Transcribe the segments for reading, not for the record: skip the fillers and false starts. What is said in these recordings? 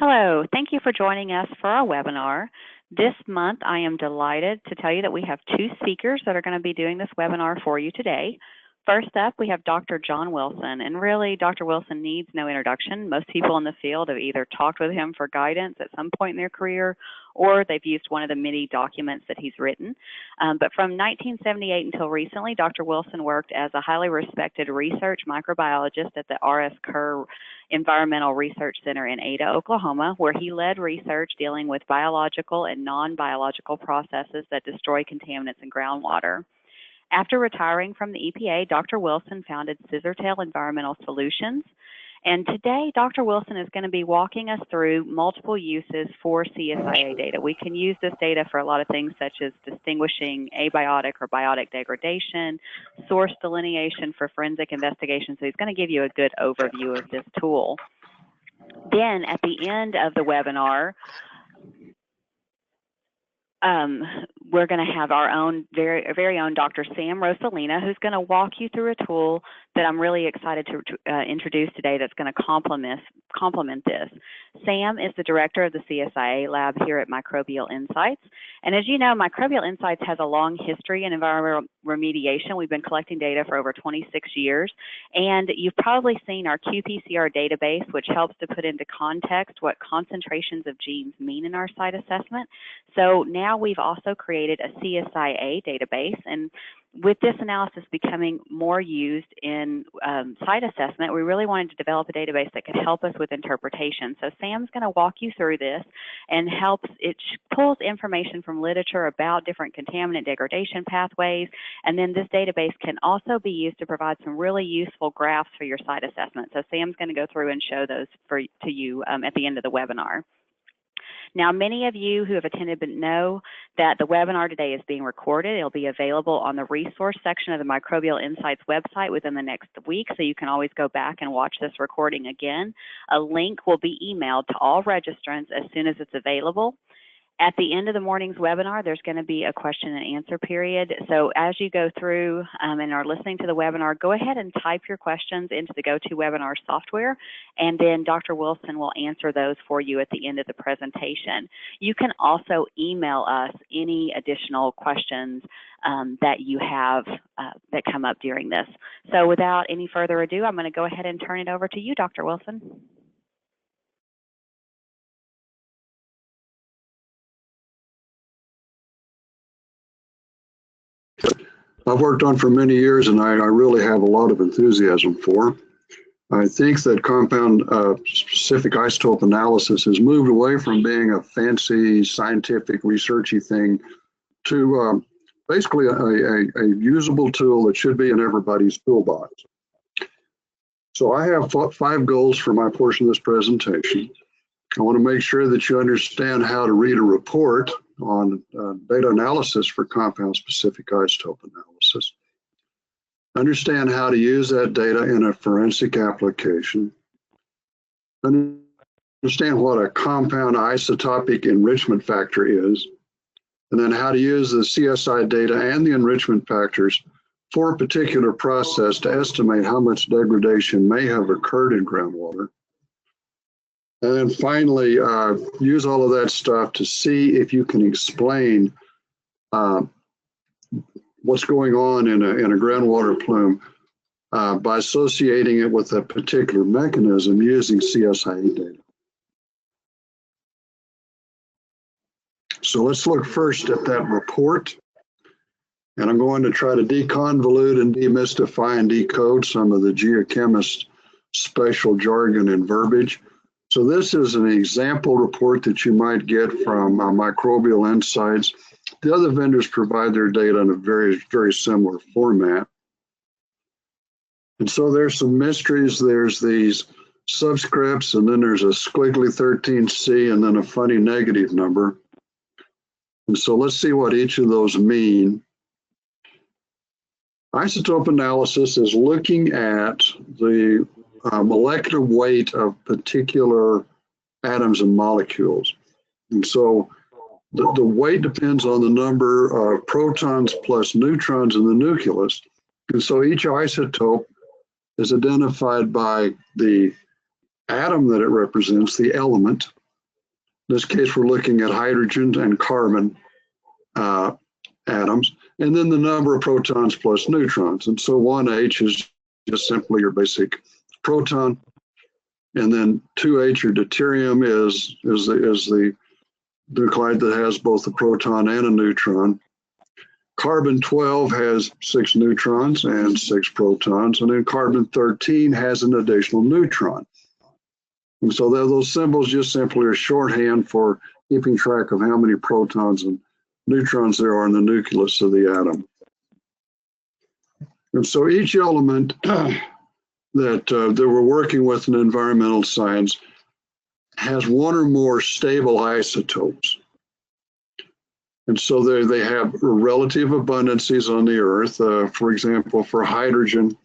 Hello, thank you for joining us for our webinar. This month, I am delighted to tell you that we have two speakers that are going to be doing this webinar for you today. First up, we have Dr. John Wilson, and really, Dr. Wilson needs no introduction. Most people in the field have either talked with him for guidance at some point in their career, or they've used one of the many documents that he's written. But from 1978 until recently, Dr. Wilson worked as a highly respected research microbiologist at the R.S. Kerr Environmental Research Center in Ada, Oklahoma, where he led research dealing with biological and non-biological processes that destroy contaminants in groundwater. After retiring from the EPA, Dr. Wilson founded Scissortail Environmental Solutions. And today, Dr. Wilson is going to be walking us through multiple uses for CSIA data. We can use this data for a lot of things such as distinguishing abiotic or biotic degradation, source delineation for forensic investigation. So he's going to give you a good overview of this tool. Then at the end of the webinar, we're going to have our own very own Dr. Sam Rosalina, who's going to walk you through a tool that I'm really excited to introduce today that's going to complement this. Sam is the director of the CSIA lab here at Microbial Insights. And as you know, Microbial Insights has a long history in environmental remediation. We've been collecting data for over 26 years. And you've probably seen our qPCR database, which helps to put into context what concentrations of genes mean in our site assessment. So now we've also created a CSIA database, and with this analysis becoming more used in site assessment, we really wanted to develop a database that could help us with interpretation. So Sam's going to walk you through this and it pulls information from literature about different contaminant degradation pathways, and then this database can also be used to provide some really useful graphs for your site assessment. So Sam's going to go through and show those to you at the end of the webinar. Now, many of you who have attended know that the webinar today is being recorded. It'll be available on the resource section of the Microbial Insights website within the next week, so you can always go back and watch this recording again. A link will be emailed to all registrants as soon as it's available. At the end of the morning's webinar, there's going to be a question and answer period. So as you go through and are listening to the webinar, go ahead and type your questions into the GoToWebinar software, and then Dr. Wilson will answer those for you at the end of the presentation. You can also email us any additional questions that you have that come up during this. So without any further ado, I'm going to go ahead and turn it over to you, Dr. Wilson. I've worked on for many years, and I really have a lot of enthusiasm for. I think that compound-specific isotope analysis has moved away from being a fancy scientific researchy thing to basically a usable tool that should be in everybody's toolbox. So I have 5 goals for my portion of this presentation. I want to make sure that you understand how to read a report on data analysis for compound-specific isotope analysis. Understand how to use that data in a forensic application. Understand what a compound isotopic enrichment factor is, and then how to use the CSI data and the enrichment factors for a particular process to estimate how much degradation may have occurred in groundwater. And then finally, use all of that stuff to see if you can explain what's going on in a groundwater plume by associating it with a particular mechanism using CSIA data. So let's look first at that report. And I'm going to try to deconvolute and demystify and decode some of the geochemist special jargon and verbiage. So this is an example report that you might get from Microbial Insights. The other vendors provide their data in a very, very similar format. And so there's some mysteries. There's these subscripts, and then there's a squiggly 13C, and then a funny negative number. And so let's see what each of those mean. Isotope analysis is looking at the molecular weight of particular atoms and molecules. And so the weight depends on the number of protons plus neutrons in the nucleus. And so each isotope is identified by the atom that it represents, the element, In this case, we're looking at hydrogen and carbon atoms, and then the number of protons plus neutrons. And so 1H is just simply your basic proton, and then 2H or deuterium is the nuclide that has both a proton and a neutron. Carbon 12 has 6 neutrons and 6 protons, and then carbon 13 has an additional neutron. And so those symbols just simply are shorthand for keeping track of how many protons and neutrons there are in the nucleus of the atom. And so each element that we're working with in environmental science has one or more stable isotopes. And so they have relative abundances on the Earth. For example, for hydrogen,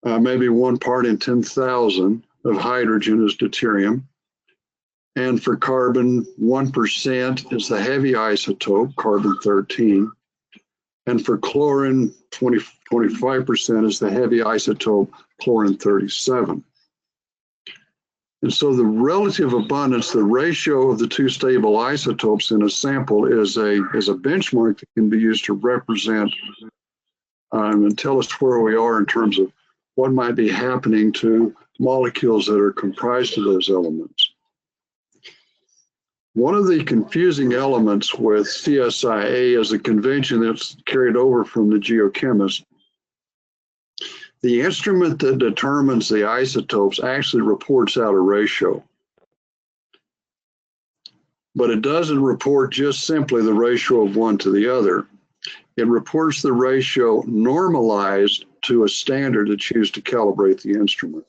maybe 1 part in 10,000 of hydrogen is deuterium. And for carbon, 1% is the heavy isotope, carbon 13. And for chlorine, 25% is the heavy isotope, chlorine 37. And so the relative abundance, the ratio of the 2 stable isotopes in a sample is a benchmark that can be used to represent and tell us where we are in terms of what might be happening to molecules that are comprised of those elements. One of the confusing elements with CSIA is a convention that's carried over from the geochemist. The instrument that determines the isotopes actually reports out a ratio. But it doesn't report just simply the ratio of one to the other. It reports the ratio normalized to a standard that's used to calibrate the instrument.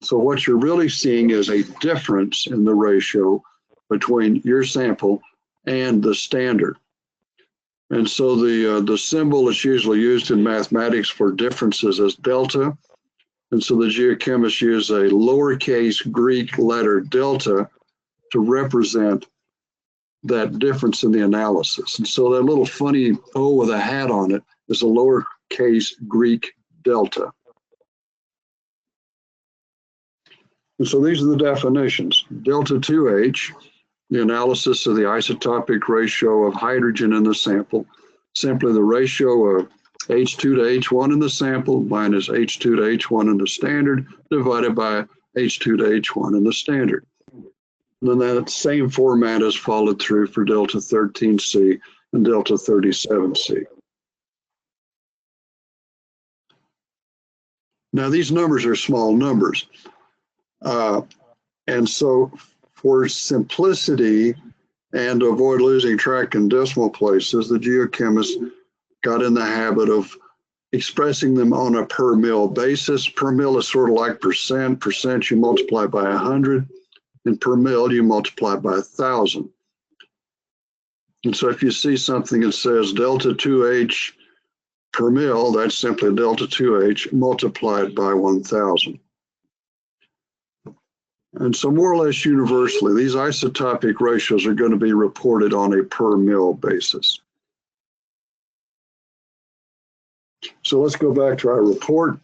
So what you're really seeing is a difference in the ratio between your sample and the standard. And so the symbol that's usually used in mathematics for differences is delta. And so the geochemists use a lowercase Greek letter delta to represent that difference in the analysis. And so that little funny O with a hat on it is a lowercase Greek delta. And so these are the definitions. Delta 2H, the analysis of the isotopic ratio of hydrogen in the sample, simply the ratio of H2 to H1 in the sample minus H2 to H1 in the standard divided by H2 to H1 in the standard. And then that same format is followed through for delta 13C and delta 37C. Now these numbers are small numbers. And so for simplicity and to avoid losing track in decimal places, the geochemists got in the habit of expressing them on a per mil basis. Per mil is sort of like percent. Percent you multiply by 100, and per mil you multiply by 1,000. And so if you see something that says delta 2H per mil, that's simply delta 2H multiplied by 1,000. And so more or less universally, these isotopic ratios are going to be reported on a per mil basis. So let's go back to our report.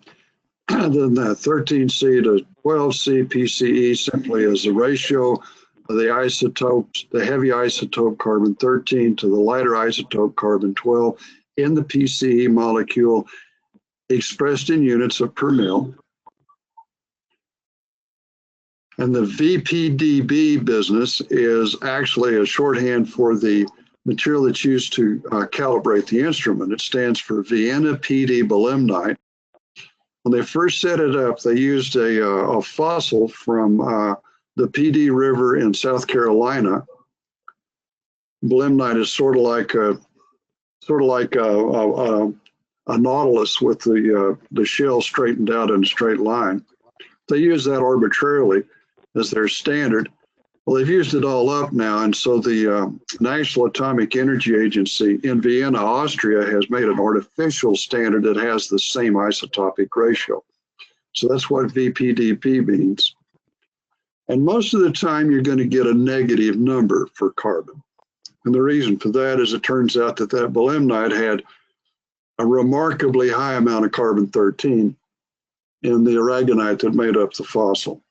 Then that 13C to 12C PCE simply is the ratio of the isotopes, the heavy isotope carbon 13 to the lighter isotope carbon 12 in the PCE molecule expressed in units of per mil. And the VPDB business is actually a shorthand for the material that's used to calibrate the instrument. It stands for Vienna PD belemnite. When they first set it up, they used a fossil from the PD River in South Carolina. Belemnite is sort of like a nautilus with the shell straightened out in a straight line. They use that arbitrarily as their standard. Well, they've used it all up now, and so the National Atomic Energy Agency in Vienna, Austria, has made an artificial standard that has the same isotopic ratio. So that's what VPDP means. And most of the time, you're going to get a negative number for carbon. And the reason for that is it turns out that belemnite had a remarkably high amount of carbon 13 in the aragonite that made up the fossil.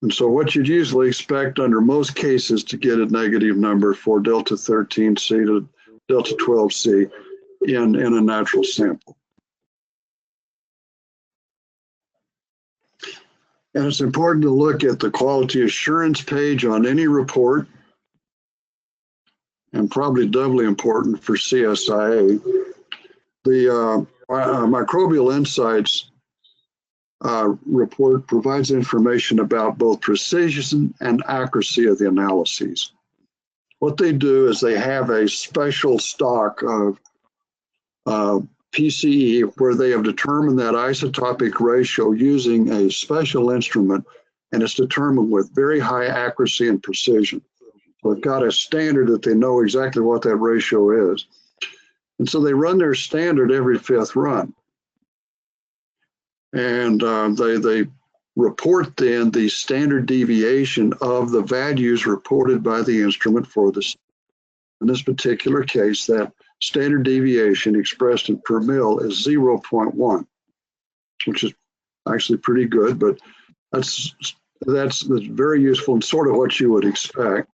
And so what you'd usually expect under most cases to get a negative number for delta 13C to delta 12C in a natural sample. And it's important to look at the quality assurance page on any report, and probably doubly important for CSIA. The Microbial Insights report provides information about both precision and accuracy of the analyses. What they do is they have a special stock of PCE where they have determined that isotopic ratio using a special instrument, and it's determined with very high accuracy and precision. So they've got a standard that they know exactly what that ratio is. And so they run their standard every 5th run. And they report then the standard deviation of the values reported by the instrument for this. In this particular case, that standard deviation expressed in per mil is 0.1, which is actually pretty good, but that's very useful and sort of what you would expect.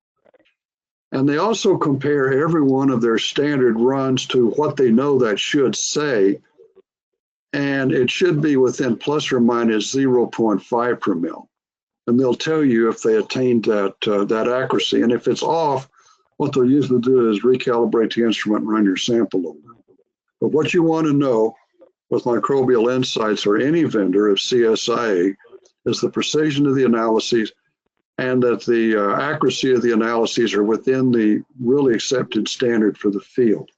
And they also compare every one of their standard runs to what they know that should say, and it should be within plus or minus 0.5 per mil. And they'll tell you if they attained that accuracy. And if it's off, what they'll usually do is recalibrate the instrument and run your sample over. But what you want to know with Microbial Insights or any vendor of CSIA is the precision of the analyses and that the accuracy of the analyses are within the really accepted standard for the field.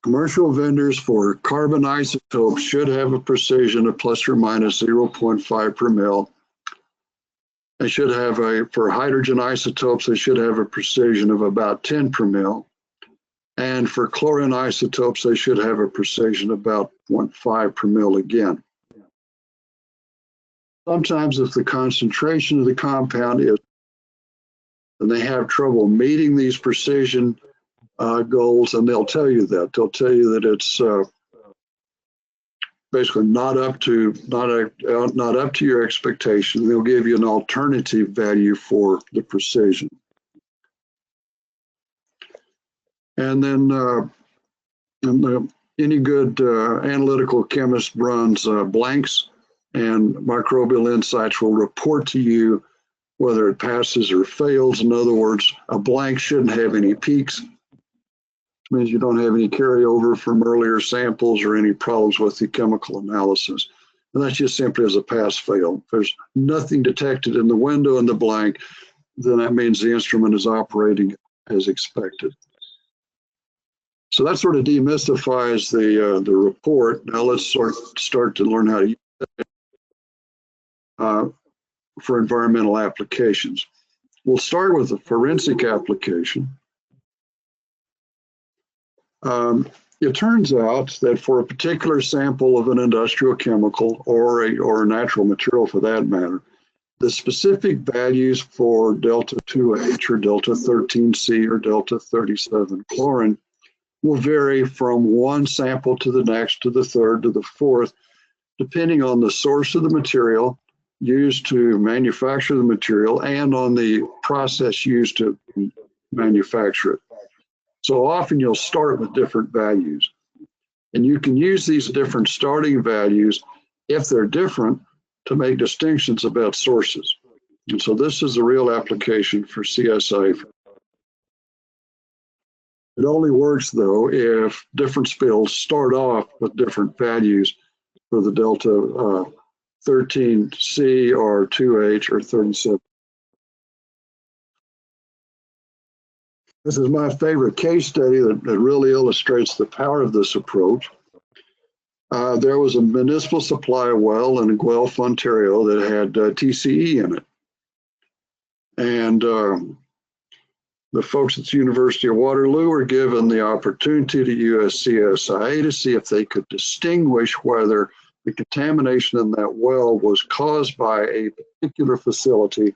Commercial vendors for carbon isotopes should have a precision of plus or minus 0.5 per mil. They should have for hydrogen isotopes, they should have a precision of about 10 per mil. And for chlorine isotopes, they should have a precision about 0.5 per mil again. Sometimes if the concentration of the compound is, and they have trouble meeting these precision goals, and they'll tell you that. They'll tell you that it's basically not up to your expectation. They'll give you an alternative value for the precision. And then any good analytical chemist runs blanks, and Microbial Insights will report to you whether it passes or fails. In other words, a blank shouldn't have any peaks, which means you don't have any carryover from earlier samples or any problems with the chemical analysis. And that's just simply as a pass-fail. If there's nothing detected in the window in the blank, then that means the instrument is operating as expected. So that sort of demystifies the report. Now let's start to learn how to use it for environmental applications. We'll start with a forensic application. It turns out that for a particular sample of an industrial chemical or a natural material for that matter, the specific values for delta 2H or delta 13C or delta 37 chlorine will vary from one sample to the next, to the third, to the fourth, depending on the source of the material used to manufacture the material and on the process used to manufacture it. So often you'll start with different values, and you can use these different starting values, if they're different, to make distinctions about sources. And so this is the real application for CSIA. It only works though if different spills start off with different values for the delta 13C or 2H or 37. This is my favorite case study that really illustrates the power of this approach. There was a municipal supply well in Guelph, Ontario that had TCE in it. And the folks at the University of Waterloo were given the opportunity to use CSIA to see if they could distinguish whether the contamination in that well was caused by a particular facility. It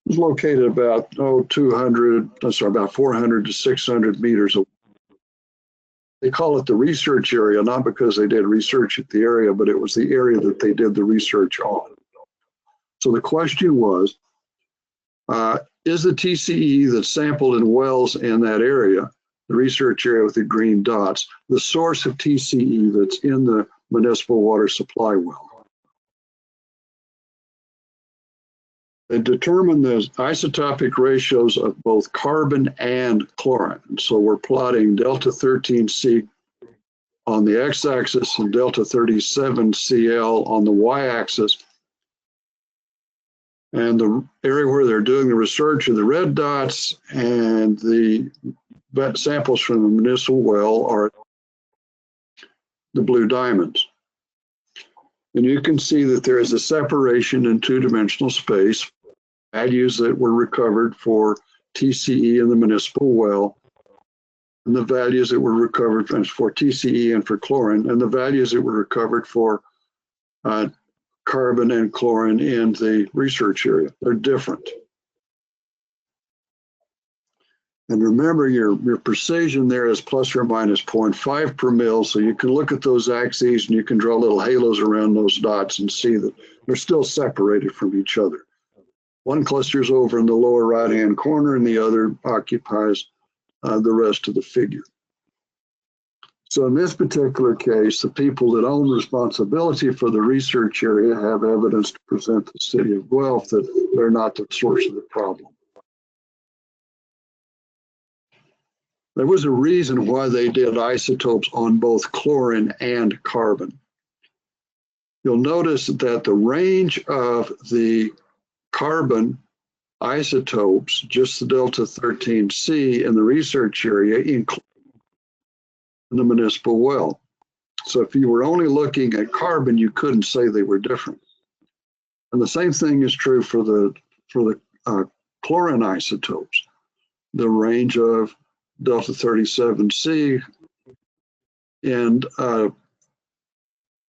was located about 400 to 600 meters away. They call it the research area, not because they did research at the area, but it was the area that they did the research on. So the question was, is the TCE that's sampled in wells in that area, the research area with the green dots, the source of TCE that's in the municipal water supply well? They determine the isotopic ratios of both carbon and chlorine. And so we're plotting delta 13C on the x-axis and delta 37Cl on the y-axis. And the area where they're doing the research are the red dots, and the samples from the municipal well are the blue diamonds. And you can see that there is a separation in two-dimensional space, values that were recovered for TCE in the municipal well, and the values that were recovered for TCE and for chlorine, and the values that were recovered for carbon and chlorine in the research area. They're different. And remember, your precision there is plus or minus 0.5 per mil, so you can look at those axes and you can draw little halos around those dots and see that they're still separated from each other. One clusters over in the lower right-hand corner and the other occupies the rest of the figure. So in this particular case, the people that own responsibility for the research area have evidence to present the city of Guelph that they're not the source of the problem. There was a reason why they did isotopes on both chlorine and carbon. You'll notice that the range of the carbon isotopes, just the delta 13C in the research area, include the municipal well. So if you were only looking at carbon, you couldn't say they were different. And the same thing is true for the chlorine isotopes. The range of delta 37C and the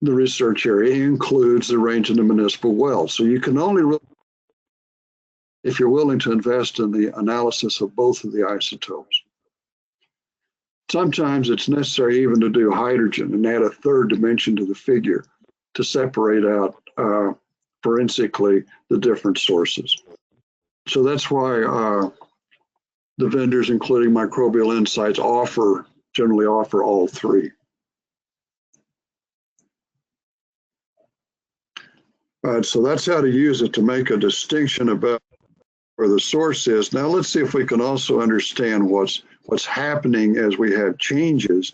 research area includes the range in the municipal well. So you can only really, if you're willing to invest in the analysis of both of the isotopes. Sometimes it's necessary even to do hydrogen and add a third dimension to the figure to separate out forensically the different sources. So that's why the vendors, including Microbial Insights, generally offer all three. So that's how to use it to make a distinction about where the source is. Now let's see if we can also understand what's happening as we have changes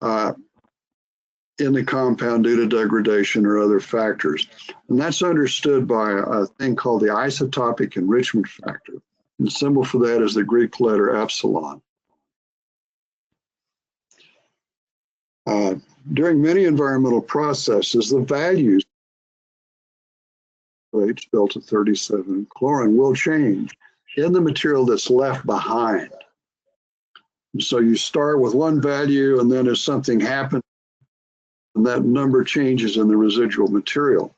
in the compound due to degradation or other factors. And that's understood by a thing called the isotopic enrichment factor. And the symbol for that is the Greek letter epsilon. During many environmental processes, the values H delta 37 chlorine will change in the material that's left behind. So you start with one value, and then as something happens, and that number changes in the residual material.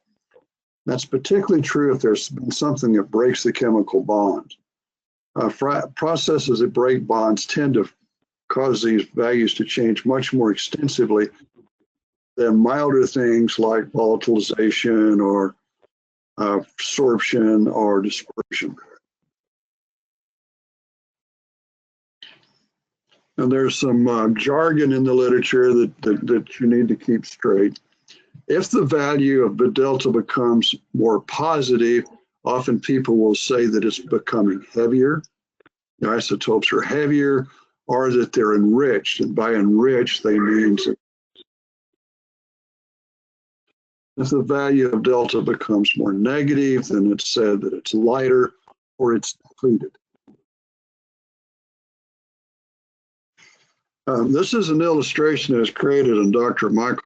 That's particularly true if there's been something that breaks the chemical bond. Processes that break bonds tend to cause these values to change much more extensively than milder things like volatilization or absorption or dispersion. And there's some jargon in the literature that you need to keep straight. If the value of the delta becomes more positive, often people will say that it's becoming heavier. The isotopes are heavier, or that they're enriched. And by enriched, they mean if the value of delta becomes more negative, then it's said that it's lighter or it's depleted. This is an illustration that was created in Dr. Michael.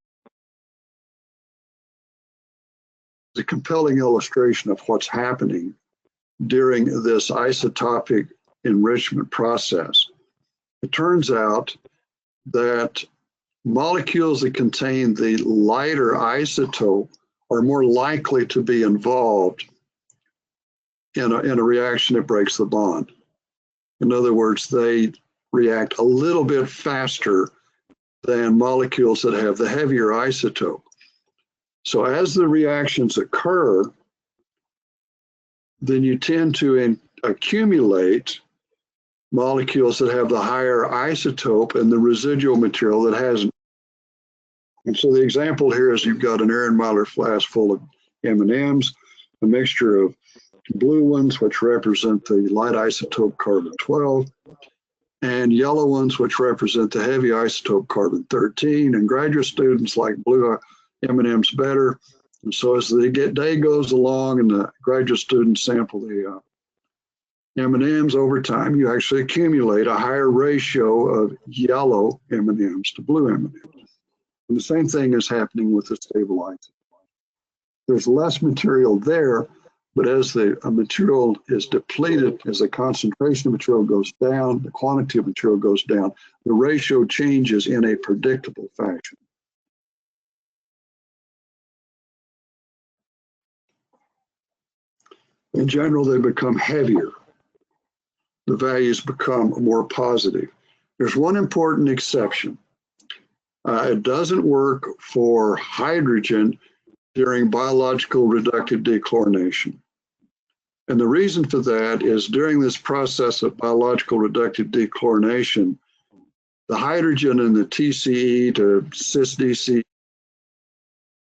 It's a compelling illustration of what's happening during this isotopic enrichment process. It turns out that molecules that contain the lighter isotope are more likely to be involved in a reaction that breaks the bond. In other words, they react a little bit faster than molecules that have the heavier isotope. So as the reactions occur, then you tend to accumulate molecules that have the higher isotope and the residual material that hasn't. And so the example here is you've got an Ehrenmeier flask full of M&Ms, a mixture of blue ones, which represent the light isotope carbon-12, and yellow ones, which represent the heavy isotope carbon-13. And graduate students like blue M&Ms better. And so as the day goes along and the graduate students sample the M&Ms over time, you actually accumulate a higher ratio of yellow M&Ms to blue M&Ms. And the same thing is happening with the stable isotope. There's less material there, but as the material is depleted, as the concentration of material goes down, the quantity of material goes down, the ratio changes in a predictable fashion. In general, they become heavier. The values become more positive. There's one important exception. It doesn't work for hydrogen during biological reductive dechlorination. And the reason for that is during this process of biological reductive dechlorination, the hydrogen in the TCE to cis-DC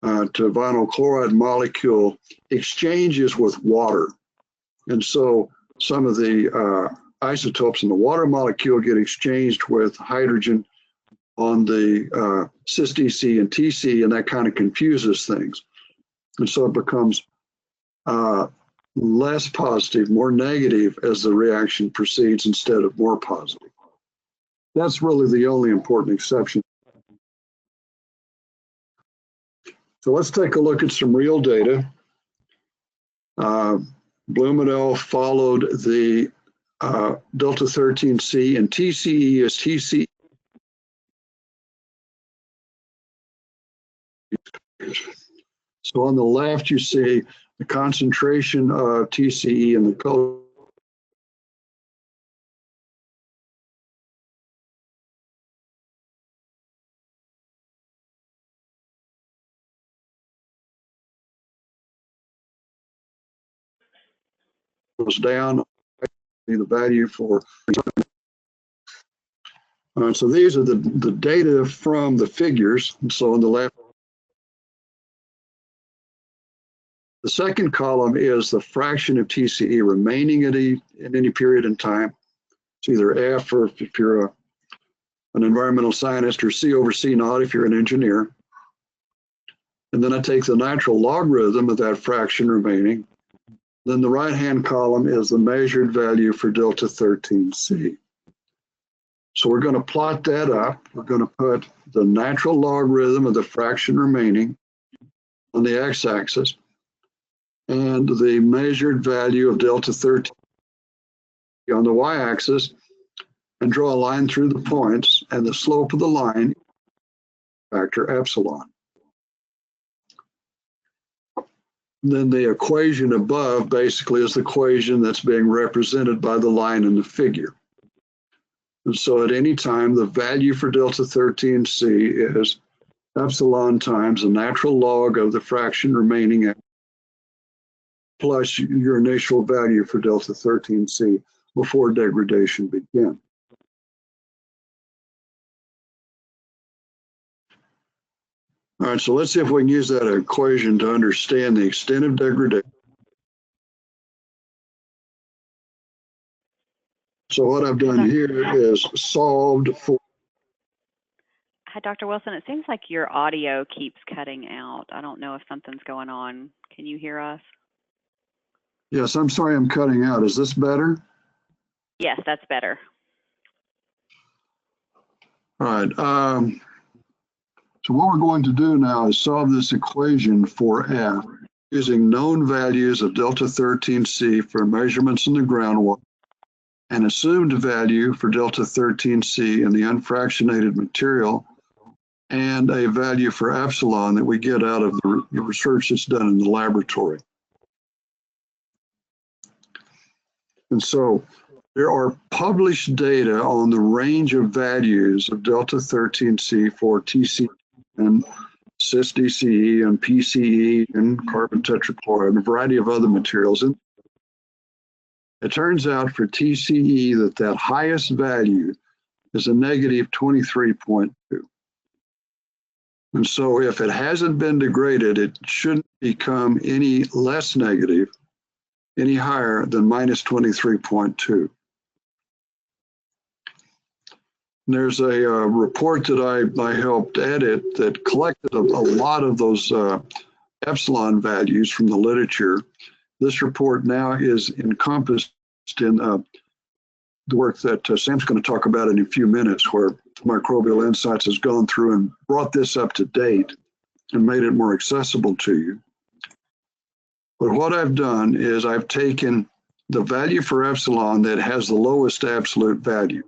to vinyl chloride molecule exchanges with water. And so some of the isotopes in the water molecule get exchanged with hydrogen on the cis-DC and TC, and that kind of confuses things. And so it becomes less positive, more negative as the reaction proceeds instead of more positive. That's really the only important exception. So let's take a look at some real data. Bloomedel followed the delta 13C and TCE as TCE. So on the left, you see the concentration of TCE in the color. Goes down, the value for. So these are the data from the figures. And so on the left, the second column is the fraction of TCE remaining at in any period in time. It's either F or if you're an environmental scientist, or C over C naught if you're an engineer. And then I take the natural logarithm of that fraction remaining. Then the right-hand column is the measured value for delta 13C. So we're going to plot that up. We're going to put the natural logarithm of the fraction remaining on the x-axis and the measured value of delta 13 on the y-axis, and draw a line through the points, and the slope of the line factor epsilon. Then the equation above basically is the equation that's being represented by the line in the figure. And so at any time, the value for delta 13C is epsilon times the natural log of the fraction remaining plus your initial value for delta 13C before degradation begins. All right, so let's see if we can use that equation to understand the extent of degradation. So what I've done here is solved for. Hi, Dr. Wilson. It seems like your audio keeps cutting out. I don't know if something's going on. Can you hear us? Yes, I'm sorry I'm cutting out. Is this better? Yes, that's better. All right. So what we're going to do now is solve this equation for F using known values of delta 13C for measurements in the groundwater and assumed value for delta 13C in the unfractionated material and a value for epsilon that we get out of the research that's done in the laboratory. And so There are published data on the range of values of delta 13C for TC and cis-DCE and PCE and carbon tetrachloride and a variety of other materials. And it turns out for TCE that highest value is a negative 23.2. And so if it hasn't been degraded, it shouldn't become any less negative, any higher than minus 23.2. There's a report that I helped edit that collected a lot of those epsilon values from the literature. This report now is encompassed in the work that Sam's going to talk about in a few minutes, where Microbial Insights has gone through and brought this up to date and made it more accessible to you. But what I've done is I've taken the value for epsilon that has the lowest absolute value,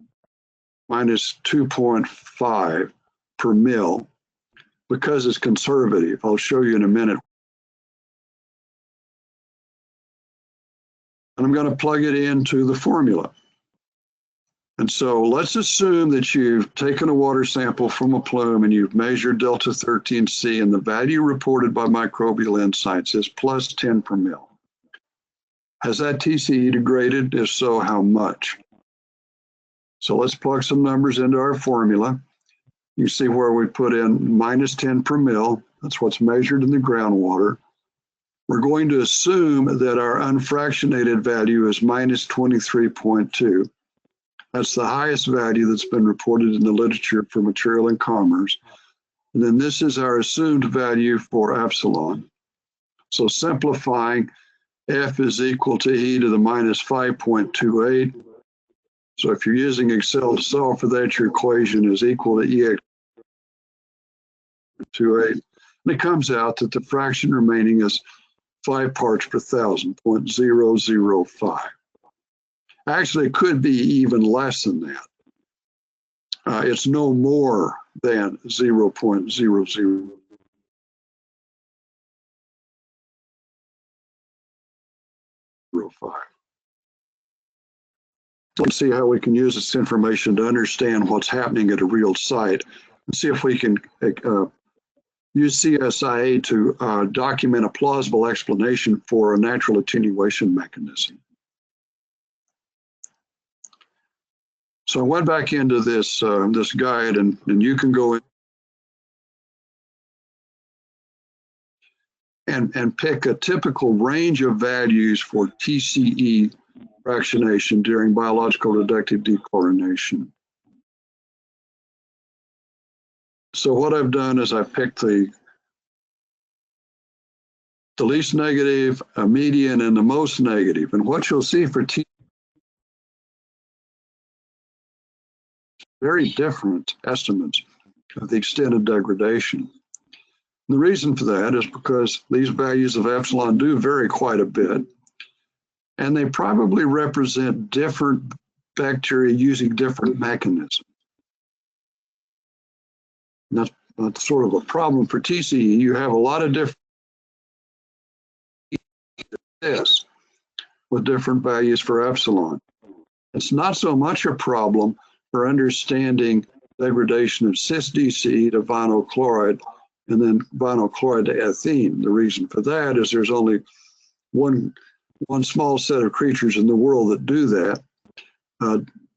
minus 2.5 per mil, because it's conservative. I'll show you in a minute. And I'm going to plug it into the formula. And so let's assume that you've taken a water sample from a plume and you've measured delta 13C, and the value reported by Microbial Insights is plus 10 per mil. Has that TCE degraded? If so, how much? So let's plug some numbers into our formula. You see where we put in minus 10 per mil. That's what's measured in the groundwater. We're going to assume that our unfractionated value is minus 23.2. That's the highest value that's been reported in the literature for material and commerce. And then this is our assumed value for epsilon. So simplifying, F is equal to e to the minus 5.28. So if you're using Excel to solve for that, your equation is equal to EX 28. And it comes out that the fraction remaining is 5 parts per thousand, 0.005. Actually, it could be even less than that. It's no more than 0.005. Let's see how we can use this information to understand what's happening at a real site, and see if we can use CSIA to document a plausible explanation for a natural attenuation mechanism. So I went back into this this guide, and you can go in and pick a typical range of values for TCE fractionation during biological reductive dechlorination. So what I've done is I picked the least negative, a median, and the most negative. And what you'll see for T, very different estimates of the extent of degradation. And the reason for that is because these values of epsilon do vary quite a bit, and they probably represent different bacteria using different mechanisms. And that's sort of a problem for TCE. You have a lot of different with different values for epsilon. It's not so much a problem for understanding degradation of cis-DCE to vinyl chloride and then vinyl chloride to ethene. The reason for that is there's only one small set of creatures in the world that do that,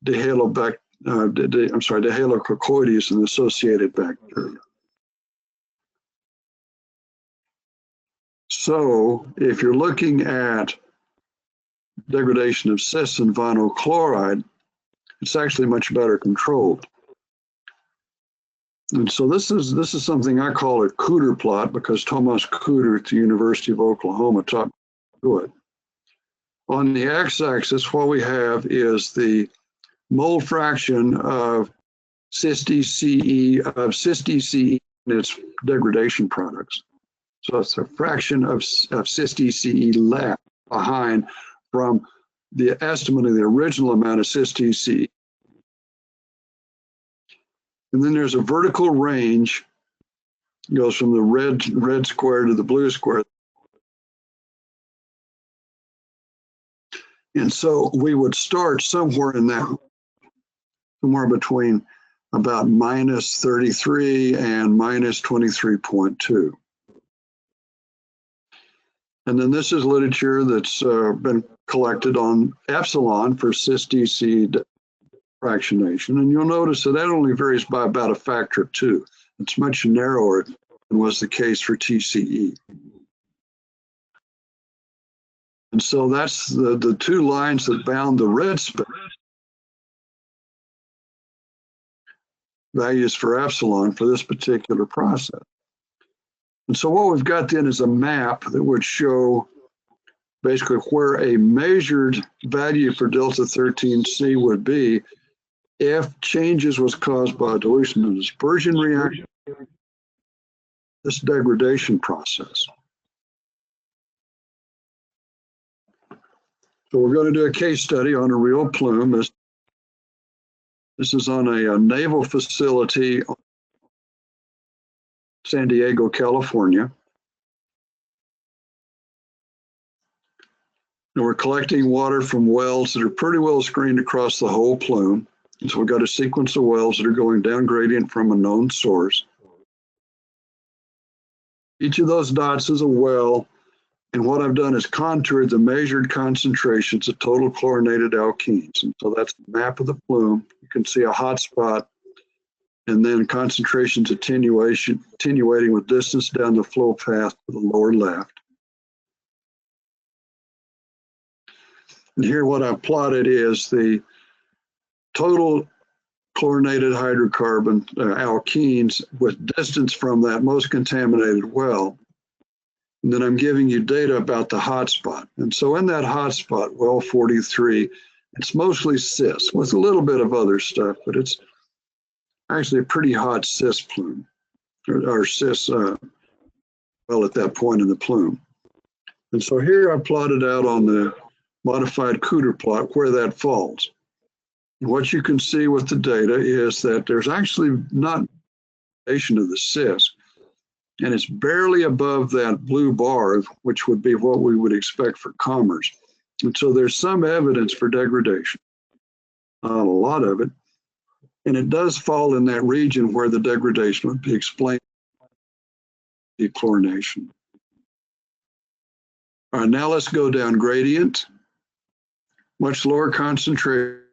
Dehalococcoides and associated bacteria. So if you're looking at degradation of cis and vinyl chloride, it's actually much better controlled. And so this is something I call a Cooter plot, because Thomas Cooter at the University of Oklahoma taught me to do it. On the x-axis, what we have is the mole fraction of cis-DCE and its degradation products. So it's a fraction of cis-DCE left behind from the estimate of the original amount of cis-DCE. And then there's a vertical range, it goes from the red square to the blue square. And so we would start somewhere in that, somewhere between about minus 33 and minus 23.2. And then this is literature that's been collected on epsilon for cis-DC fractionation. And you'll notice that only varies by about a factor of 2. It's much narrower than was the case for TCE. And so that's the two lines that bound the red space. Values for epsilon for this particular process. And so what we've got then is a map that would show basically where a measured value for delta 13C would be if changes was caused by a dilution and dispersion reaction, this degradation process. So we're going to do a case study on a real plume. This is on a naval facility in San Diego, California. And we're collecting water from wells that are pretty well screened across the whole plume. And so we've got a sequence of wells that are going down gradient from a known source. Each of those dots is a well. And what I've done is contoured the measured concentrations of total chlorinated alkenes. And so that's the map of the plume. You can see a hot spot and then concentrations attenuating with distance down the flow path to the lower left. And here what I've plotted is the total chlorinated hydrocarbon alkenes with distance from that most contaminated well. And then I'm giving you data about the hotspot. And so in that hotspot, well 43, it's mostly cis with a little bit of other stuff, but it's actually a pretty hot cis plume, or cis well at that point in the plume. And so here I plotted out on the modified Cooter plot where that falls. And what you can see with the data is that there's actually not degradation of the cis, and it's barely above that blue bar, which would be what we would expect for commerce. And so there's some evidence for degradation, not a lot of it. And it does fall in that region where the degradation would be explained by dechlorination. All right, now let's go down gradient. Much lower concentrations.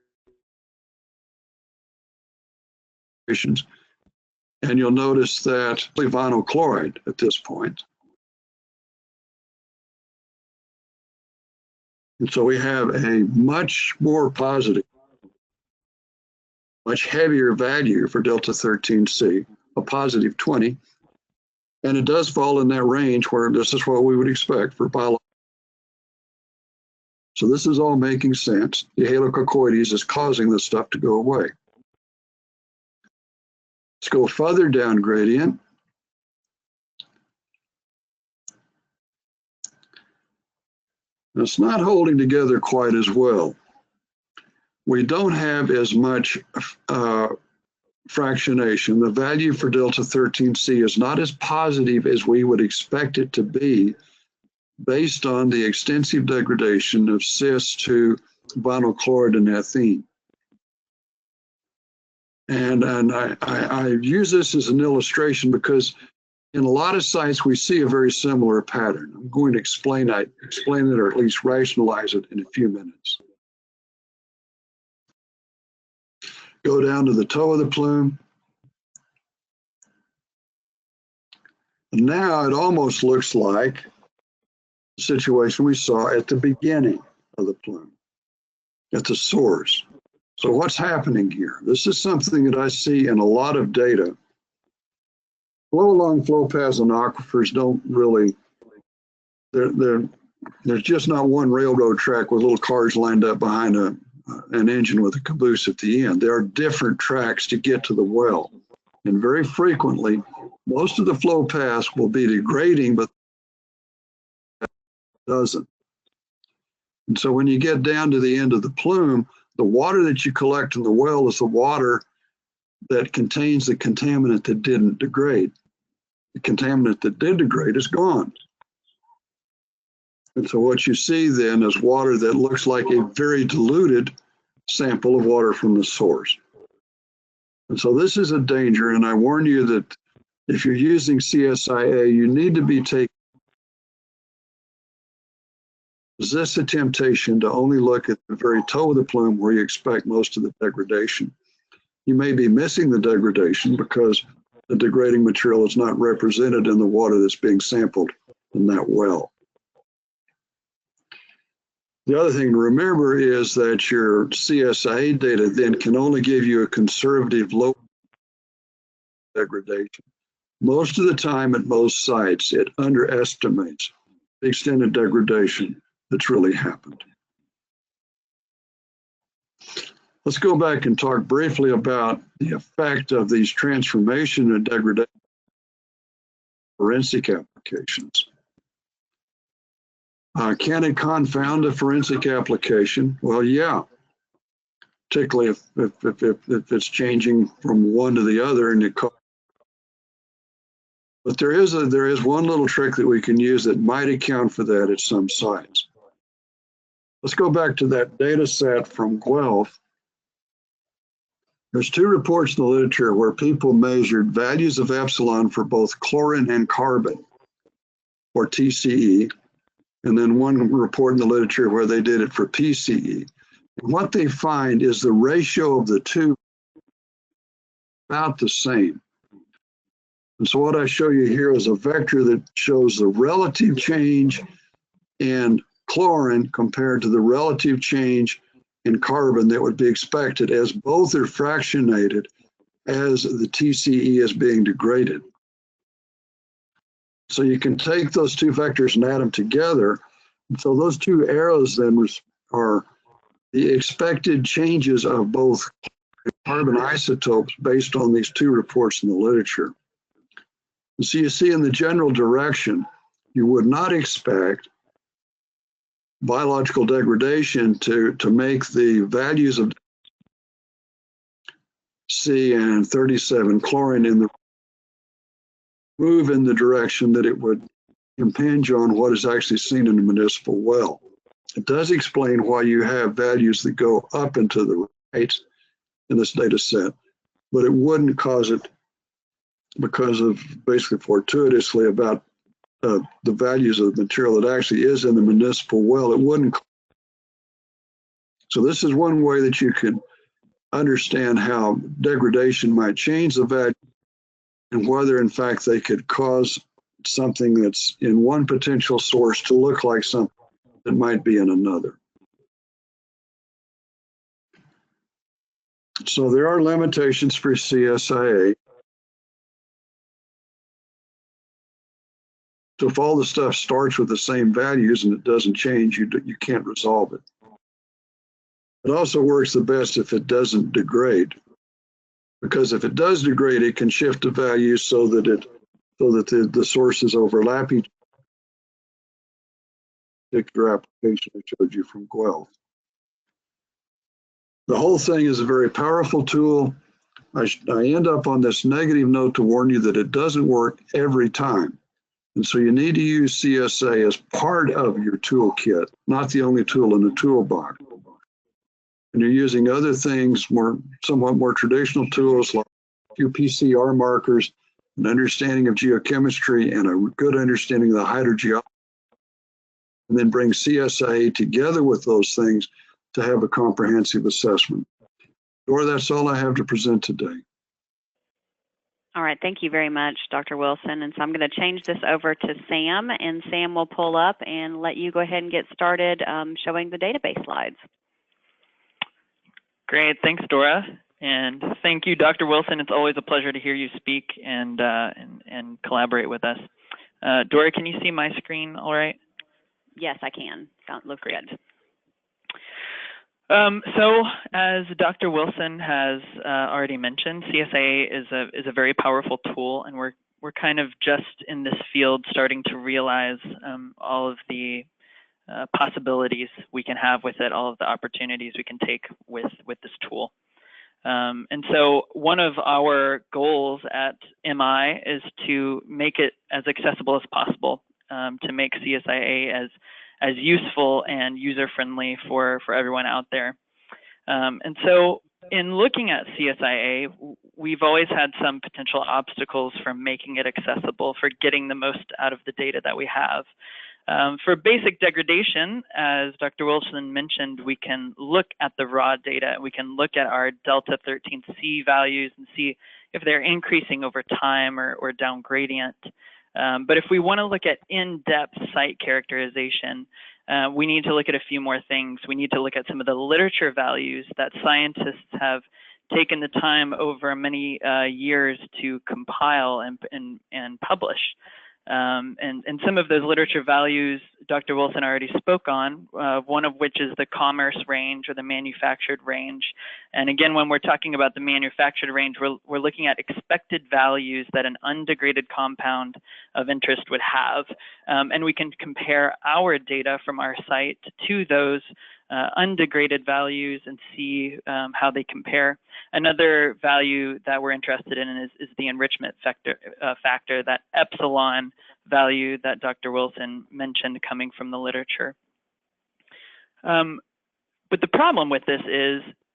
And you'll notice that vinyl chloride at this point. And so we have a much more positive, much heavier value for delta 13C, a positive 20. And it does fall in that range where this is what we would expect for biology. So this is all making sense. The halococoides is causing this stuff to go away. Let's go further down gradient. It's not holding together quite as well. We don't have as much fractionation. The value for delta 13C is not as positive as we would expect it to be based on the extensive degradation of cis to vinyl chloride and ethene. And I use this as an illustration because in a lot of sites we see a very similar pattern. I'm going to explain it or at least rationalize it in a few minutes. Go down to the toe of the plume. And now it almost looks like the situation we saw at the beginning of the plume, at the source. So what's happening here? This is something that I see in a lot of data. Flow along flow paths and aquifers don't really, there's just not one railroad track with little cars lined up behind an engine with a caboose at the end. There are different tracks to get to the well. And very frequently, most of the flow paths will be degrading, but it doesn't. And so when you get down to the end of the plume, the water that you collect in the well is the water that contains the contaminant that didn't degrade. The contaminant that did degrade is gone. And so what you see then is water that looks like a very diluted sample of water from the source. And so this is a danger, and I warn you that if you're using CSIA, you need to be taking, resist the temptation to only look at the very toe of the plume where you expect most of the degradation. You may be missing the degradation because the degrading material is not represented in the water that's being sampled in that well. The other thing to remember is that your CSIA data then can only give you a conservative low degradation. Most of the time at most sites, it underestimates the extent of degradation that's really happened. Let's go back and talk briefly about the effect of these transformation and degradation forensic applications. Can it confound a forensic application? Well, yeah, particularly if it's changing from one to the other, and but there is one little trick that we can use that might account for that at some sites. Let's go back to that data set from Guelph. There's two reports in the literature where people measured values of epsilon for both chlorine and carbon, or TCE, and then one report in the literature where they did it for PCE. And what they find is the ratio of the two about the same. And so what I show you here is a vector that shows the relative change in chlorine compared to the relative change in carbon that would be expected as both are fractionated as the TCE is being degraded. So you can take those two vectors and add them together. So those two arrows then are the expected changes of both carbon isotopes based on these two reports in the literature. And so you see in the general direction, you would not expect biological degradation to make the values of C and 37 chlorine in the move in the direction that it would impinge on what is actually seen in the municipal well. It does explain why you have values that go up and to the right in this data set, but it wouldn't cause it because of basically fortuitously about the values of the material that actually is in the municipal well. It wouldn't. So this is one way that you can understand how degradation might change the value and whether in fact they could cause something that's in one potential source to look like something that might be in another. So there are limitations for CSIA. So if all the stuff starts with the same values and it doesn't change, you can't resolve it. It also works the best if it doesn't degrade, because if it does degrade, it can shift the values so that the sources overlap each particular application I showed you from Guelph. The whole thing is a very powerful tool. I end up on this negative note to warn you that it doesn't work every time. And so you need to use CSA as part of your toolkit, not the only tool in the toolbox. And you're using other things, somewhat more traditional tools like qPCR markers, an understanding of geochemistry, and a good understanding of the hydrogeology, and then bring CSIA together with those things to have a comprehensive assessment. Dora, that's all I have to present today. All right, thank you very much, Dr. Wilson. And so I'm going to change this over to Sam, and Sam will pull up and let you go ahead and get started showing the database slides. Great, thanks, Dora. And thank you, Dr. Wilson. It's always a pleasure to hear you speak and collaborate with us. Dora, can you see my screen all right? Yes, I can. Look good. So as Dr. Wilson has already mentioned, CSIA is a very powerful tool, and we're kind of just in this field starting to realize all of the possibilities we can have with it, all of the opportunities we can take with this tool. And so one of our goals at MI is to make it as accessible as possible, to make CSIA as useful and user-friendly for everyone out there. And so in looking at CSIA, we've always had some potential obstacles for making it accessible, for getting the most out of the data that we have. For basic degradation, as Dr. Wilson mentioned, we can look at the raw data. We can look at our delta 13C values and see if they're increasing over time or down gradient. But if we want to look at in-depth site characterization, we need to look at a few more things. We need to look at some of the literature values that scientists have taken the time over many years to compile and publish. And some of those literature values Dr. Wilson already spoke on, one of which is the commerce range or the manufactured range. And again, when we're talking about the manufactured range, we're looking at expected values that an undegraded compound of interest would have. And we can compare our data from our site to those undegraded values and see how they compare. Another value that we're interested in is the enrichment factor, that epsilon value that Dr. Wilson mentioned coming from the literature. But the problem with this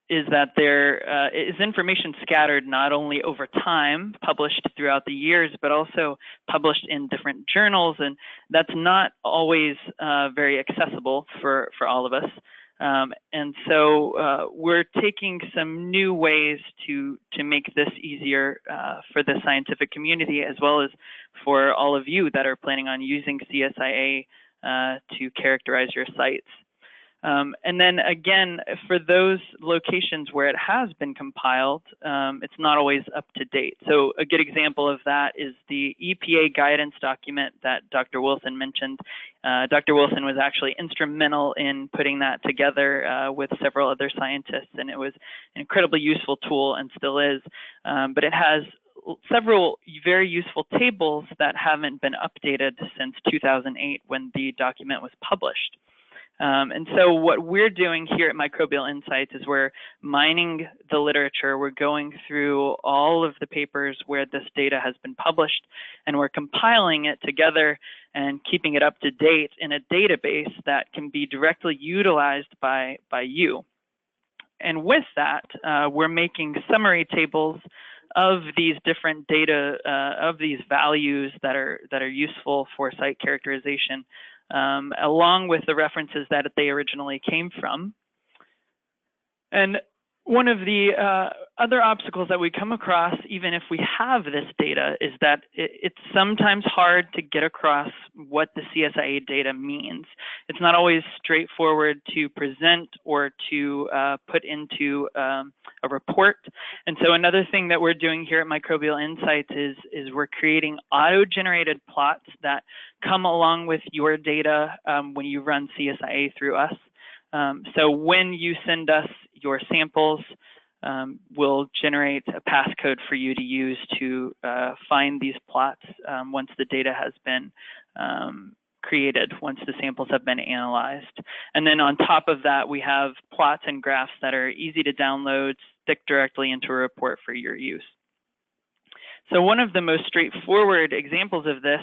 is that there is information scattered not only over time, published throughout the years, but also published in different journals, and that's not always very accessible for all of us. And so we're taking some new ways to make this easier for the scientific community, as well as for all of you that are planning on using CSIA to characterize your sites. And then again, for those locations where it has been compiled, it's not always up to date. So a good example of that is the EPA guidance document that Dr. Wilson mentioned. Dr. Wilson was actually instrumental in putting that together with several other scientists, and it was an incredibly useful tool and still is. But it has several very useful tables that haven't been updated since 2008 when the document was published. And so what we're doing here at Microbial Insights is we're mining the literature, we're going through all of the papers where this data has been published, and we're compiling it together and keeping it up to date in a database that can be directly utilized by you. And with that, we're making summary tables of these different data, of these values that are useful for site characterization, along with the references that they originally came from. And one of the other obstacles that we come across, even if we have this data, is that it's sometimes hard to get across what the CSIA data means. It's not always straightforward to present or to put into a report. And so another thing that we're doing here at Microbial Insights is we're creating auto-generated plots that come along with your data when you run CSIA through us. So when you send us your samples, we'll generate a passcode for you to use to find these plots once the data has been created, once the samples have been analyzed. And then on top of that, we have plots and graphs that are easy to download, stick directly into a report for your use. So one of the most straightforward examples of this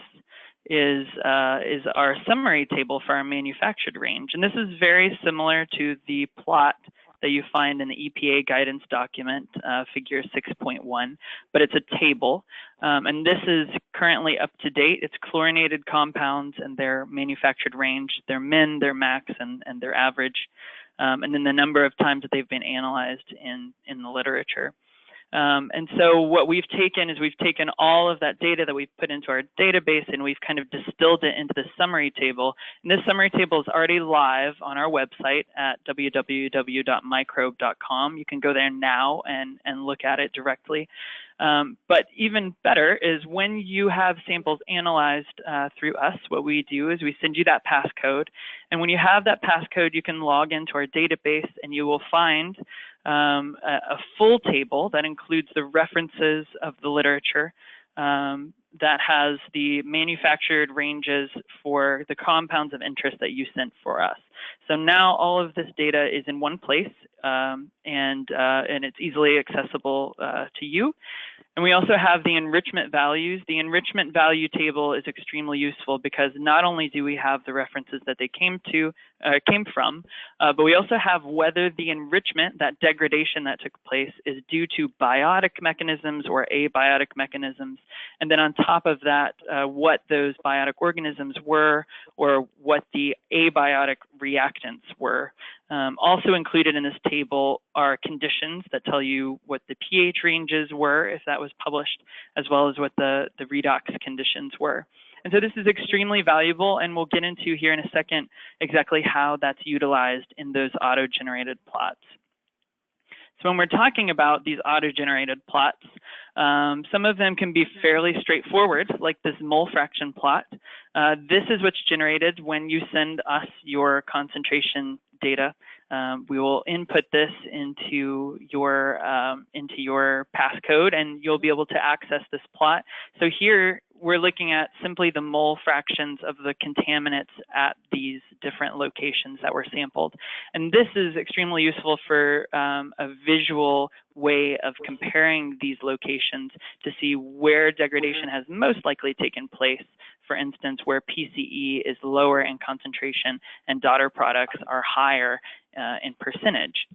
is our summary table for our manufactured range. And this is very similar to the plot that you find in the EPA guidance document, figure 6.1, but it's a table. And this is currently up to date. It's chlorinated compounds and their manufactured range, their min, their max, and their average, and then the number of times that they've been analyzed in the literature. And so what we've taken is we've taken all of that data that we've put into our database and we've kind of distilled it into the summary table. And this summary table is already live on our website at www.microbe.com. You can go there now and look at it directly. But even better is when you have samples analyzed through us, what we do is we send you that passcode. And when you have that passcode, you can log into our database and you will find a full table that includes the references of the literature that has the manufactured ranges for the compounds of interest that you sent for us. So now all of this data is in one place and it's easily accessible to you. And we also have the enrichment values. The enrichment value table is extremely useful because not only do we have the references that they came from, but we also have whether the enrichment, that degradation that took place, is due to biotic mechanisms or abiotic mechanisms. And then on top of that, what those biotic organisms were or what the abiotic reactants were. Also included in this table are conditions that tell you what the pH ranges were, if that was published, as well as what the redox conditions were. And so this is extremely valuable, and we'll get into here in a second exactly how that's utilized in those auto-generated plots. So when we're talking about these auto-generated plots, some of them can be fairly straightforward, like this mole fraction plot. This is what's generated when you send us your concentration data. We will input this into your passcode, and you'll be able to access this plot. So here we're looking at simply the mole fractions of the contaminants at these different locations that were sampled. And this is extremely useful for a visual way of comparing these locations to see where degradation has most likely taken place. For instance, where PCE is lower in concentration and daughter products are higher in percentage.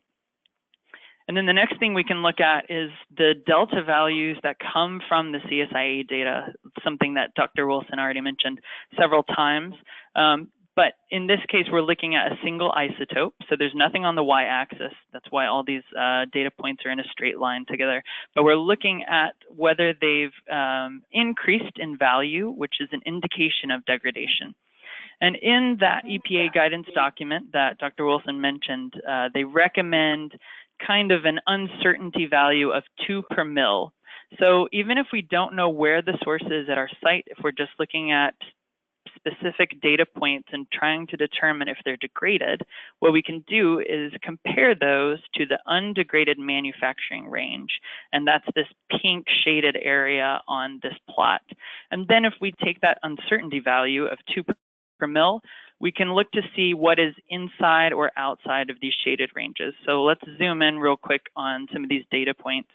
And then the next thing we can look at is the delta values that come from the CSIA data, something that Dr. Wilson already mentioned several times. But in this case, we're looking at a single isotope. So there's nothing on the y-axis. That's why all these data points are in a straight line together. But we're looking at whether they've increased in value, which is an indication of degradation. And in that EPA guidance document that Dr. Wilson mentioned, they recommend kind of an uncertainty value of 2 per mil. So even if we don't know where the source is at our site, if we're just looking at specific data points and trying to determine if they're degraded, what we can do is compare those to the undegraded manufacturing range. And that's this pink shaded area on this plot. And then if we take that uncertainty value of 2 per mil, we can look to see what is inside or outside of these shaded ranges. So let's zoom in real quick on some of these data points.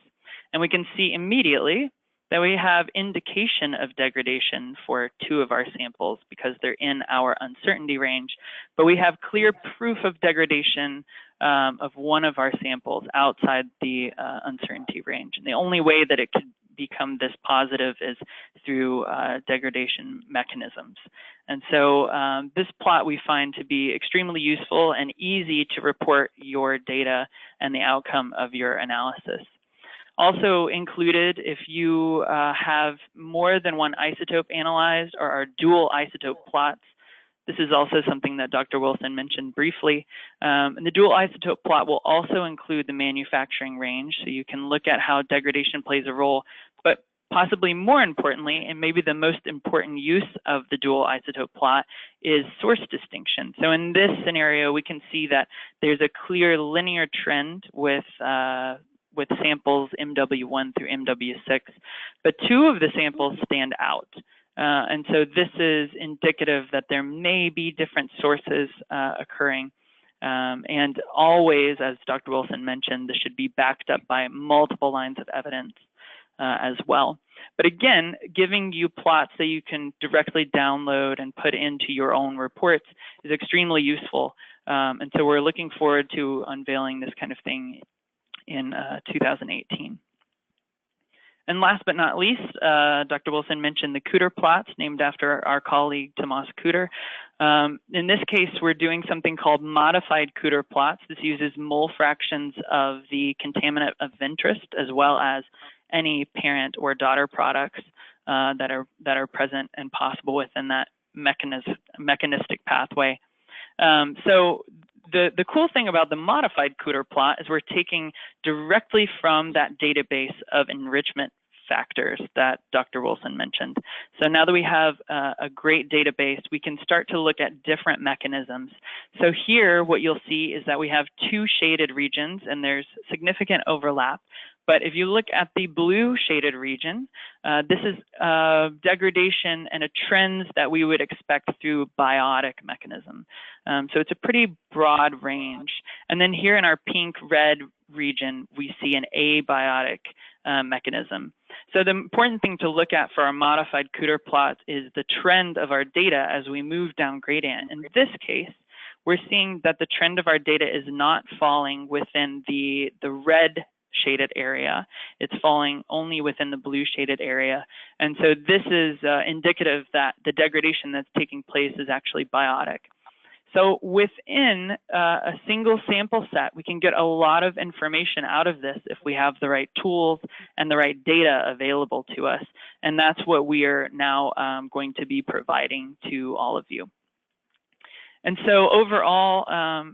And we can see immediately that we have indication of degradation for 2 of our samples because they're in our uncertainty range. But we have clear proof of degradation of 1 of our samples outside the uncertainty range. And the only way that it could become this positive is through degradation mechanisms. And so this plot we find to be extremely useful and easy to report your data and the outcome of your analysis. Also included, if you have more than 1 isotope analyzed or are dual isotope plots, this is also something that Dr. Wilson mentioned briefly. And the dual isotope plot will also include the manufacturing range, so you can look at how degradation plays a role. But possibly more importantly, and maybe the most important use of the dual isotope plot, is source distinction. So in this scenario, we can see that there's a clear linear trend with samples MW1 through MW6, but 2 of the samples stand out. And so this is indicative that there may be different sources occurring. And always, as Dr. Wilson mentioned, this should be backed up by multiple lines of evidence as well. But again, giving you plots that you can directly download and put into your own reports is extremely useful. And so we're looking forward to unveiling this kind of thing in 2018. And last but not least, Dr. Wilson mentioned the Cooter plots, named after our colleague Tomas Cooter. In this case, we're doing something called modified Cooter plots. This uses mole fractions of the contaminant of interest, as well as any parent or daughter products that are present and possible within that mechanistic pathway. So the cool thing about the modified Cooter plot is we're taking directly from that database of enrichment factors that Dr. Wilson mentioned. So now that we have a great database, we can start to look at different mechanisms. So here, what you'll see is that we have 2 shaded regions, and there's significant overlap. But if you look at the blue shaded region, this is degradation and a trends that we would expect through biotic mechanism. So it's a pretty broad range. And then here in our pink red region, we see an abiotic mechanism. So the important thing to look at for our modified Cooter plots is the trend of our data as we move down gradient. In this case, we're seeing that the trend of our data is not falling within the red shaded area. It's falling only within the blue shaded area. And so this is indicative that the degradation that's taking place is actually biotic. So within a single sample set, we can get a lot of information out of this if we have the right tools and the right data available to us. And that's what we are now going to be providing to all of you. And so overall,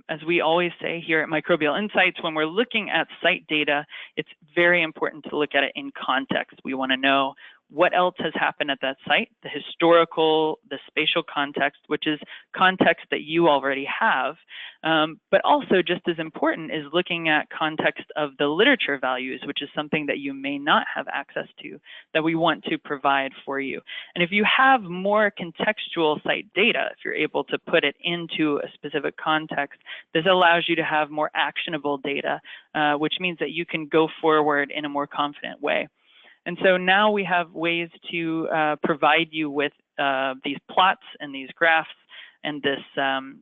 as we always say here at Microbial Insights, when we're looking at site data, it's very important to look at it in context. We want to know what else has happened at that site, the historical, the spatial context, which is context that you already have. But also just as important is looking at context of the literature values, which is something that you may not have access to, that we want to provide for you. And if you have more contextual site data, if you're able to put it into a specific context, this allows you to have more actionable data, which means that you can go forward in a more confident way. And so now we have ways to provide you with these plots and these graphs and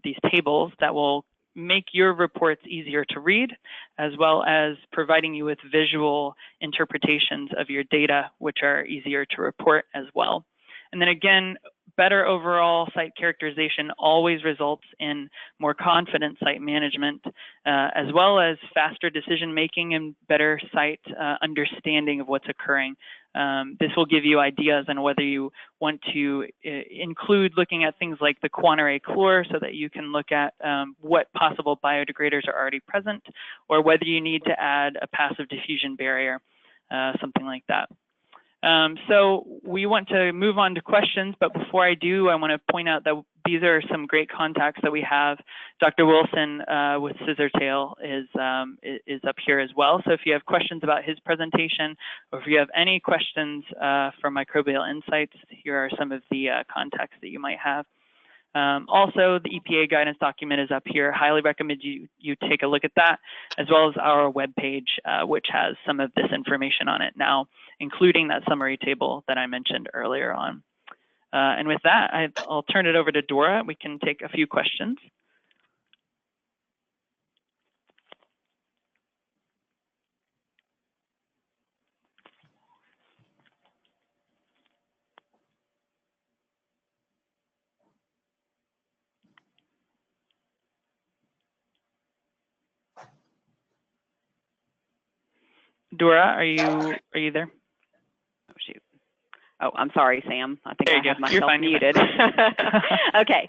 these tables that will make your reports easier to read, as well as providing you with visual interpretations of your data, which are easier to report as well. And then again, better overall site characterization always results in more confident site management, as well as faster decision making and better site understanding of what's occurring. This will give you ideas on whether you want to include looking at things like the quaternary chlor so that you can look at what possible biodegraders are already present, or whether you need to add a passive diffusion barrier, something like that. So we want to move on to questions, but before I do, I want to point out that these are some great contacts that we have. Dr. Wilson with Scissortail is up here as well. So if you have questions about his presentation, or if you have any questions for Microbial Insights, here are some of the contacts that you might have. Also, the EPA guidance document is up here. Highly recommend you take a look at that, as well as our webpage, which has some of this information on it now, including that summary table that I mentioned earlier on. And with that, I'll turn it over to Dora. We can take a few questions. Dora, are you there? Oh, shoot. Oh, I'm sorry, Sam. I think I have myself muted. Okay.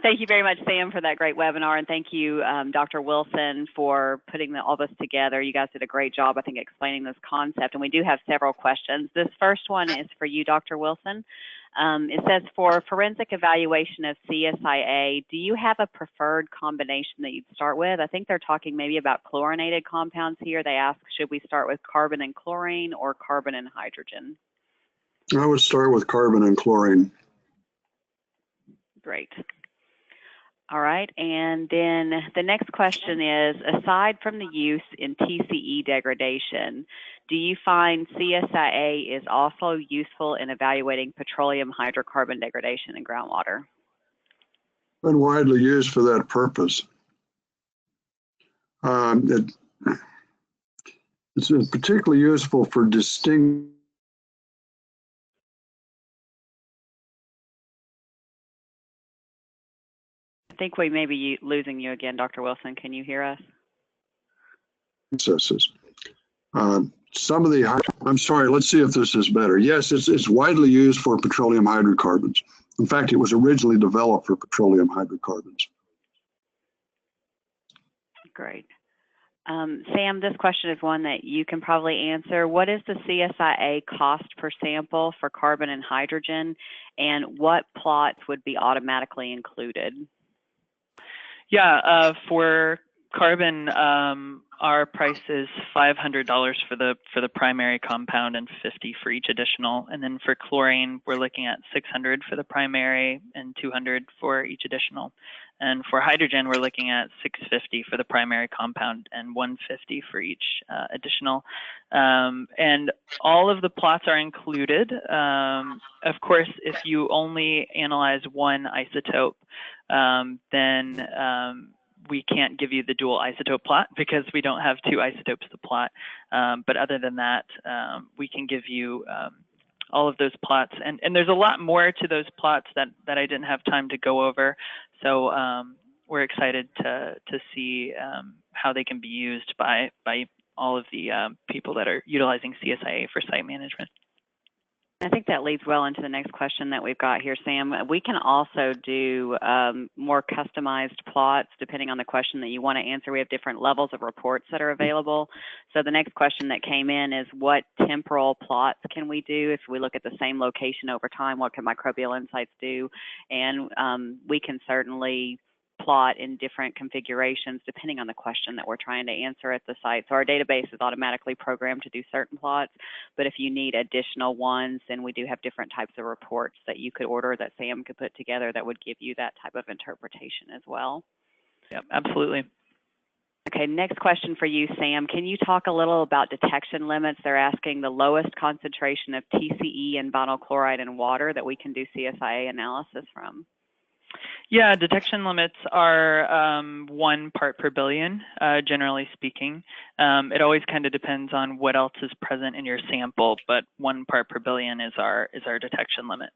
Thank you very much, Sam, for that great webinar. And thank you, Dr. Wilson, for putting all this together. You guys did a great job, I think, explaining this concept. And we do have several questions. This first one is for you, Dr. Wilson. It says, for forensic evaluation of CSIA, do you have a preferred combination that you'd start with? I think they're talking maybe about chlorinated compounds here. They ask, should we start with carbon and chlorine or carbon and hydrogen? I would start with carbon and chlorine. Great. All right, and then the next question is, aside from the use in TCE degradation, do you find CSIA is also useful in evaluating petroleum hydrocarbon degradation in groundwater? Been widely used for that purpose. It's particularly useful for distinct. I think we may be losing you again, Dr. Wilson. Can you hear us? Processes. Some of the, I'm sorry, let's see if this is better. Yes, it's widely used for petroleum hydrocarbons. In fact, it was originally developed for petroleum hydrocarbons. Great. Sam, this question is one that you can probably answer. What is the CSIA cost per sample for carbon and hydrogen, and what plots would be automatically included? Yeah, for carbon, our price is $500 for the primary compound and $50 for each additional. And then for chlorine, we're looking at $600 for the primary and $200 for each additional. And for hydrogen, we're looking at $650 for the primary compound and $150 for each additional. And all of the plots are included. Of course, if you only analyze one isotope, then we can't give you the dual isotope plot because we don't have two isotopes to plot. But other than that, we can give you all of those plots. And there's a lot more to those plots that I didn't have time to go over. So we're excited to see how they can be used by all of the people that are utilizing CSIA for site management. I think that leads well into the next question that we've got here, Sam. We can also do more customized plots depending on the question that you want to answer. We have different levels of reports that are available. So the next question that came in is, what temporal plots can we do? If we look at the same location over time, what can Microbial Insights do? And we can certainly plot in different configurations depending on the question that we're trying to answer at the site. So our database is automatically programmed to do certain plots, but if you need additional ones, then we do have different types of reports that you could order that Sam could put together that would give you that type of interpretation as well. Yep, absolutely. Okay, next question for you, Sam. Can you talk a little about detection limits? They're asking the lowest concentration of TCE and vinyl chloride in water that we can do CSIA analysis from. Yeah, detection limits are 1 part per billion, generally speaking. It always kind of depends on what else is present in your sample, but 1 part per billion is our detection limit.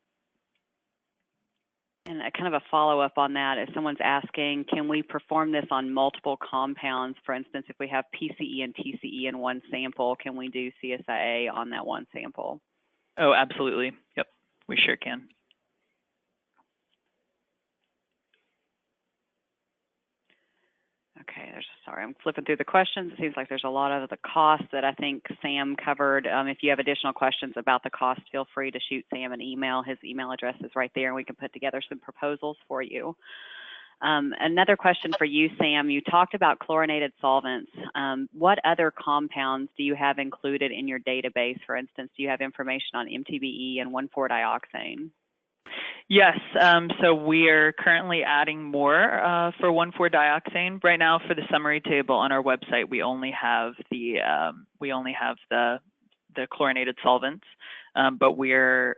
And a kind of a follow-up on that, if someone's asking, can we perform this on multiple compounds? For instance, if we have PCE and TCE in one sample, can we do CSIA on that one sample? Oh, absolutely. Yep, we sure can. Okay, sorry, I'm flipping through the questions. It seems like there's a lot of the costs that I think Sam covered. If you have additional questions about the cost, feel free to shoot Sam an email. His email address is right there, and we can put together some proposals for you. Another question for you, Sam. You talked about chlorinated solvents. What other compounds do you have included in your database? For instance, do you have information on MTBE and 1,4-dioxane? Yes, so we are currently adding more for 1,4-dioxane. Right now, for the summary table on our website, we only have the chlorinated solvents, but we're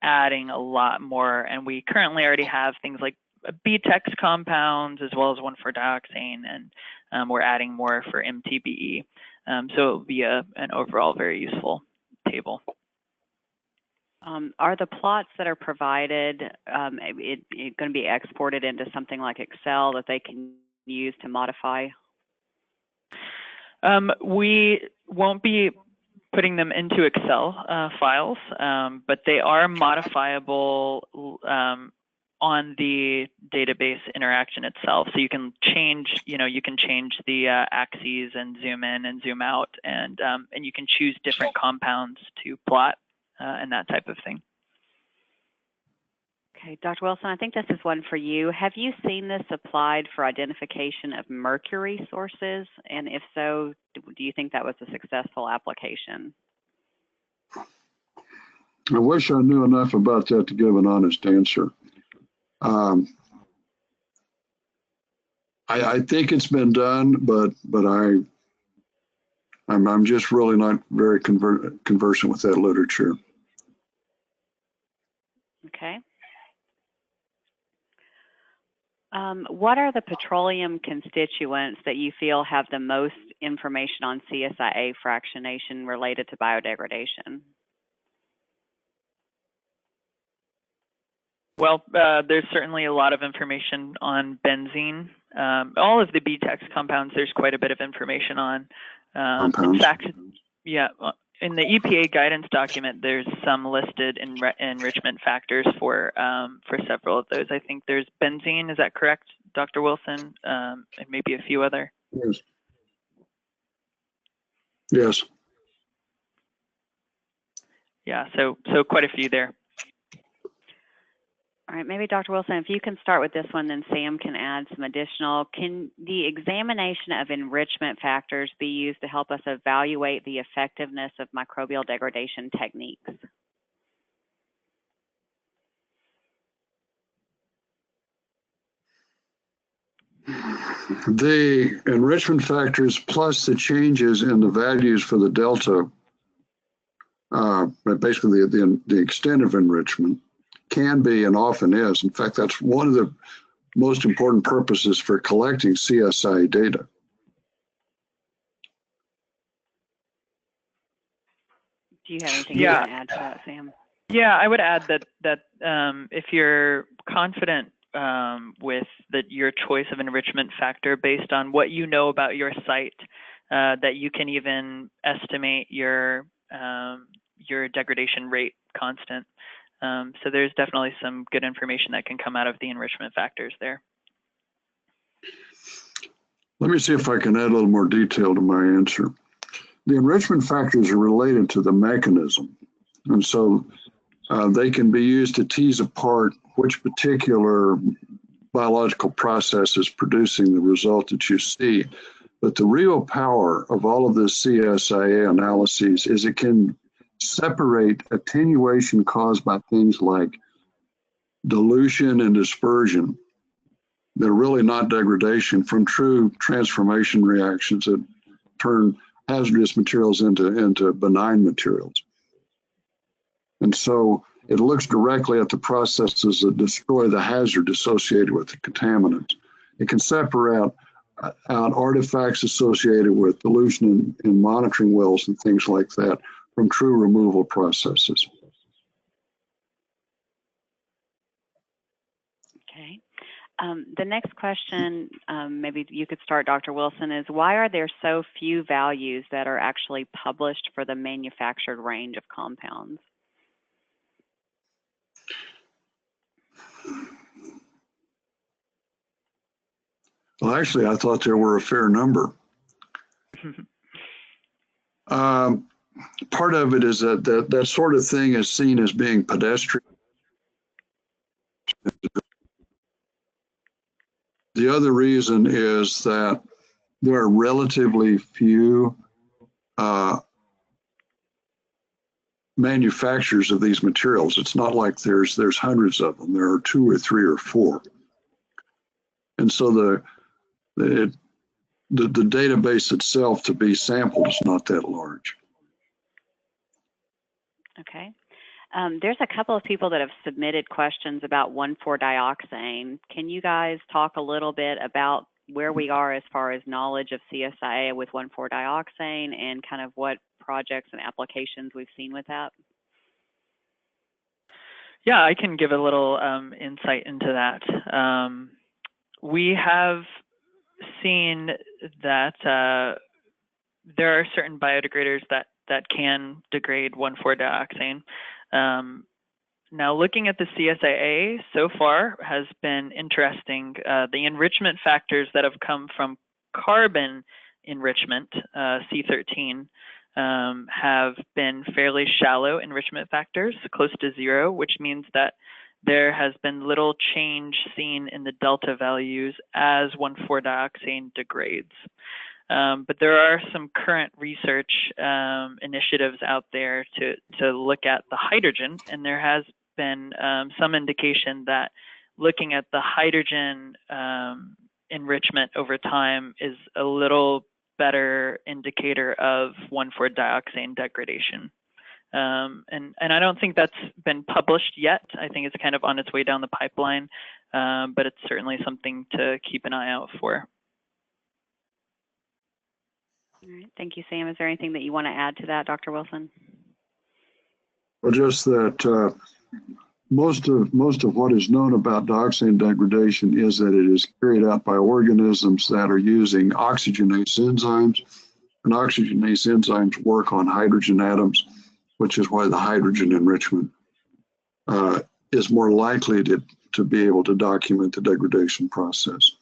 adding a lot more, and we currently already have things like BTEX compounds as well as 1,4-dioxane, and we're adding more for MTBE. So it'll be an overall very useful table. Are the plots that are provided going to be exported into something like Excel that they can use to modify? We won't be putting them into Excel files, but they are modifiable on the database interaction itself. So you can change, you can change the axes and zoom in and zoom out, and you can choose different compounds to plot. And that type of thing. Okay, Dr. Wilson, I think this is one for you. Have you seen this applied for identification of mercury sources? And if so, do you think that was a successful application? I wish I knew enough about that to give an honest answer. I think it's been done, but I'm just really not very conversant with that literature. Okay. What are the petroleum constituents that you feel have the most information on CSIA fractionation related to biodegradation? Well, there's certainly a lot of information on benzene. All of the BTEX compounds, there's quite a bit of information on. In fact, yeah, in the EPA guidance document, there's some listed enrichment factors for several of those. I think there's benzene. Is that correct, Dr. Wilson? And maybe a few other. Yes. Yes. Yeah. So quite a few there. All right, maybe Dr. Wilson, if you can start with this one, then Sam can add some additional. Can the examination of enrichment factors be used to help us evaluate the effectiveness of microbial degradation techniques? The enrichment factors plus the changes in the values for the delta, basically the extent of enrichment, can be and often is. In fact, that's one of the most important purposes for collecting CSIA data. Do you have anything you want to add to that, Sam? Yeah, I would add that if you're confident with your choice of enrichment factor based on what you know about your site, that you can even estimate your degradation rate constant. So there's definitely some good information that can come out of the enrichment factors there. Let me see if I can add a little more detail to my answer. The enrichment factors are related to the mechanism, and so they can be used to tease apart which particular biological process is producing the result that you see. But the real power of all of this CSIA analyses is it can separate attenuation caused by things like dilution and dispersion that are really not degradation from true transformation reactions that turn hazardous materials into benign materials. And so it looks directly at the processes that destroy the hazard associated with the contaminants. It can separate out artifacts associated with dilution in monitoring wells and things like that from true removal processes. Okay. The next question, maybe you could start, Dr. Wilson, is why are there so few values that are actually published for the manufactured range of compounds? Well, actually, I thought there were a fair number. Part of it is that sort of thing is seen as being pedestrian. The other reason is that there are relatively few manufacturers of these materials. It's not like there's hundreds of them. There are 2 or 3 or 4. And so the database itself to be sampled is not that large. Okay. There's a couple of people that have submitted questions about 1,4-dioxane. Can you guys talk a little bit about where we are as far as knowledge of CSIA with 1,4-dioxane and kind of what projects and applications we've seen with that? Yeah, I can give a little insight into that. We have seen that there are certain biodegraders that can degrade 1,4-dioxane. Now, looking at the CSIA so far has been interesting. The enrichment factors that have come from carbon enrichment, C13, have been fairly shallow enrichment factors, close to 0, which means that there has been little change seen in the delta values as 1,4-dioxane degrades. But there are some current research initiatives out there to look at the hydrogen, and there has been some indication that looking at the hydrogen enrichment over time is a little better indicator of 1,4-dioxane degradation. And I don't think that's been published yet. I think it's kind of on its way down the pipeline, but it's certainly something to keep an eye out for. All right, thank you, Sam. Is there anything that you want to add to that, Dr. Wilson? Well, just that most of what is known about dioxane degradation is that it is carried out by organisms that are using oxygenase enzymes, and oxygenase enzymes work on hydrogen atoms, which is why the hydrogen enrichment is more likely to be able to document the degradation process.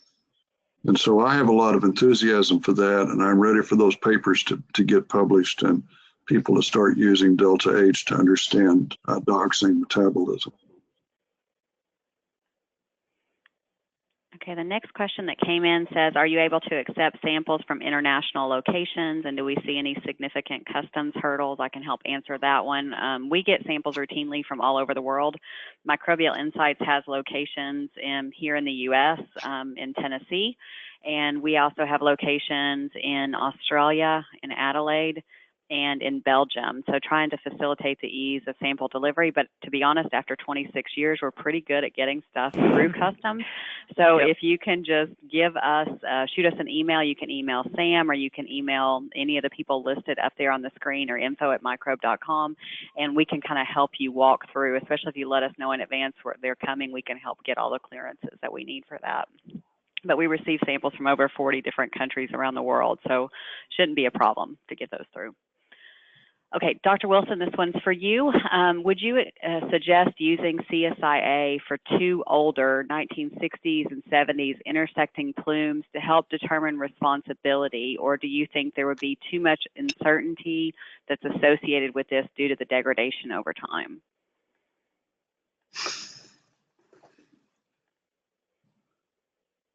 And so I have a lot of enthusiasm for that, and I'm ready for those papers to get published and people to start using delta H to understand dioxane metabolism. Okay, the next question that came in says, are you able to accept samples from international locations, and do we see any significant customs hurdles? I can help answer that one. We get samples routinely from all over the world. Microbial Insights has locations here in the U.S., in Tennessee, and we also have locations in Australia, in Adelaide, and in Belgium. So trying to facilitate the ease of sample delivery, but to be honest, after 26 years, we're pretty good at getting stuff through customs. So if you can just give us, shoot us an email, you can email Sam, or you can email any of the people listed up there on the screen, or info@microbe.com, and we can kind of help you walk through, especially if you let us know in advance where they're coming, we can help get all the clearances that we need for that. But we receive samples from over 40 different countries around the world, so shouldn't be a problem to get those through. Okay, Dr. Wilson, this one's for you. Would you suggest using CSIA for two older 1960s and 70s intersecting plumes to help determine responsibility, or do you think there would be too much uncertainty that's associated with this due to the degradation over time?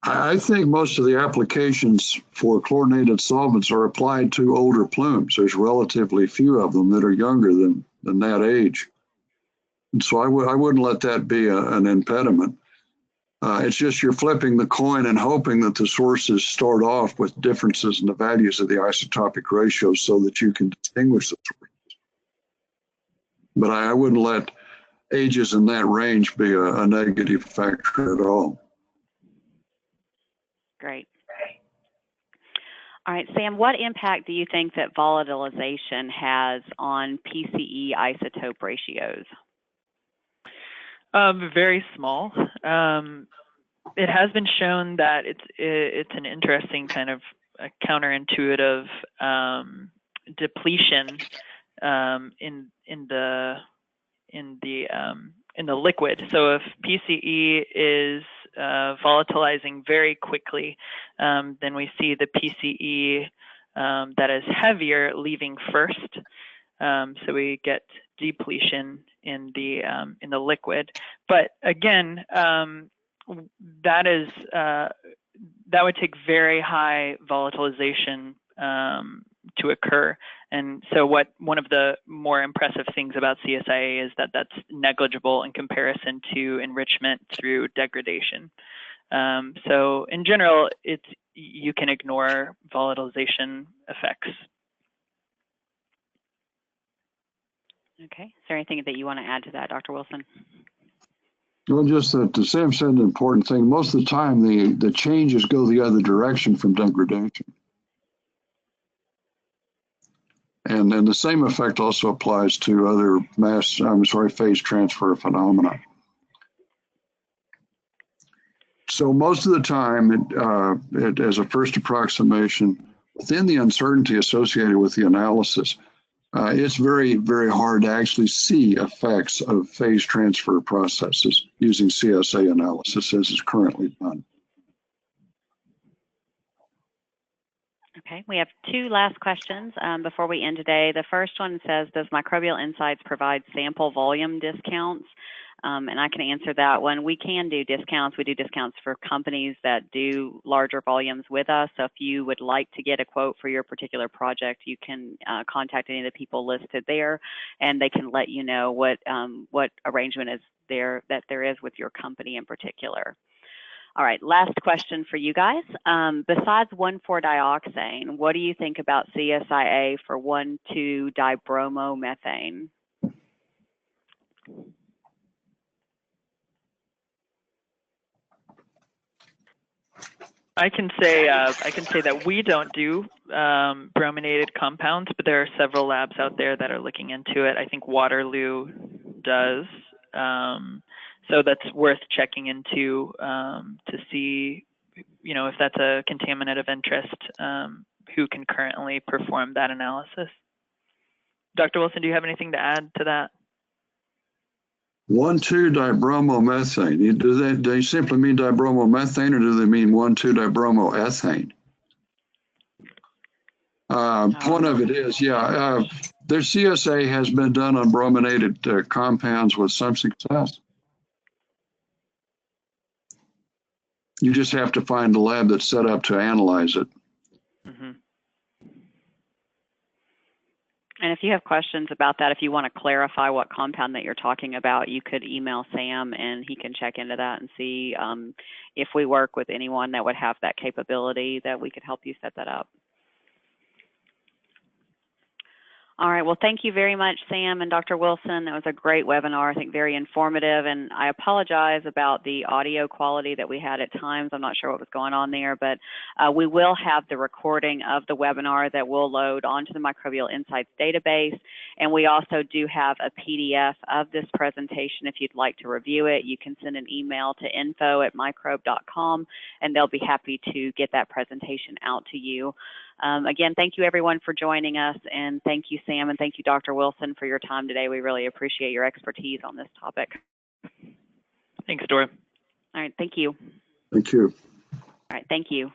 I think most of the applications for chlorinated solvents are applied to older plumes. There's relatively few of them that are younger than that age. And so I wouldn't let that be an impediment. It's just you're flipping the coin and hoping that the sources start off with differences in the values of the isotopic ratios so that you can distinguish the sources. But I wouldn't let ages in that range be a negative factor at all. Great. All right, Sam, what impact do you think that volatilization has on PCE isotope ratios? Very small. It has been shown that it's an interesting kind of a counterintuitive depletion in the liquid. So if PCE is volatilizing very quickly, then we see the PCE that is heavier leaving first. So we get depletion in the liquid. But again, that would take very high volatilization to occur. And so one of the more impressive things about CSIA is that that's negligible in comparison to enrichment through degradation. So in general, you can ignore volatilization effects. Okay, is there anything that you want to add to that, Dr. Wilson? Well, just that Sam said an important thing. Most of the time, the changes go the other direction from degradation. And then the same effect also applies to other phase transfer phenomena. So most of the time, as a first approximation, within the uncertainty associated with the analysis, it's very, very hard to actually see effects of phase transfer processes using CSA analysis as is currently done. Okay, we have two last questions before we end today. The first one says, does Microbial Insights provide sample volume discounts? And I can answer that one. We can do discounts. We do discounts for companies that do larger volumes with us. So if you would like to get a quote for your particular project, you can contact any of the people listed there, and they can let you know what arrangement is there is with your company in particular. All right, last question for you guys. Besides 1,4-dioxane, what do you think about CSIA for 1,2-dibromomethane? I can say that we don't do brominated compounds, but there are several labs out there that are looking into it. I think Waterloo does. So that's worth checking into to see, if that's a contaminant of interest, who can currently perform that analysis. Dr. Wilson, do you have anything to add to that? 1,2-dibromomethane. Do they simply mean dibromomethane, or do they mean 1,2-dibromoethane? One of it is, their CSA has been done on brominated compounds with some success. You just have to find a lab that's set up to analyze it. Mm-hmm. And if you have questions about that, if you want to clarify what compound that you're talking about, you could email Sam and he can check into that and see if we work with anyone that would have that capability, that we could help you set that up. All right, well, thank you very much, Sam and Dr. Wilson. That was a great webinar, I think very informative, and I apologize about the audio quality that we had at times. I'm not sure what was going on there, but we will have the recording of the webinar that we'll load onto the Microbial Insights database, and we also do have a PDF of this presentation. If you'd like to review it, you can send an email to info@microbe.com, and they'll be happy to get that presentation out to you. Again, thank you everyone for joining us, and thank you, Sam, and thank you, Dr. Wilson, for your time today. We really appreciate your expertise on this topic. Thanks, Dora. All right, thank you. Thank you. All right, thank you.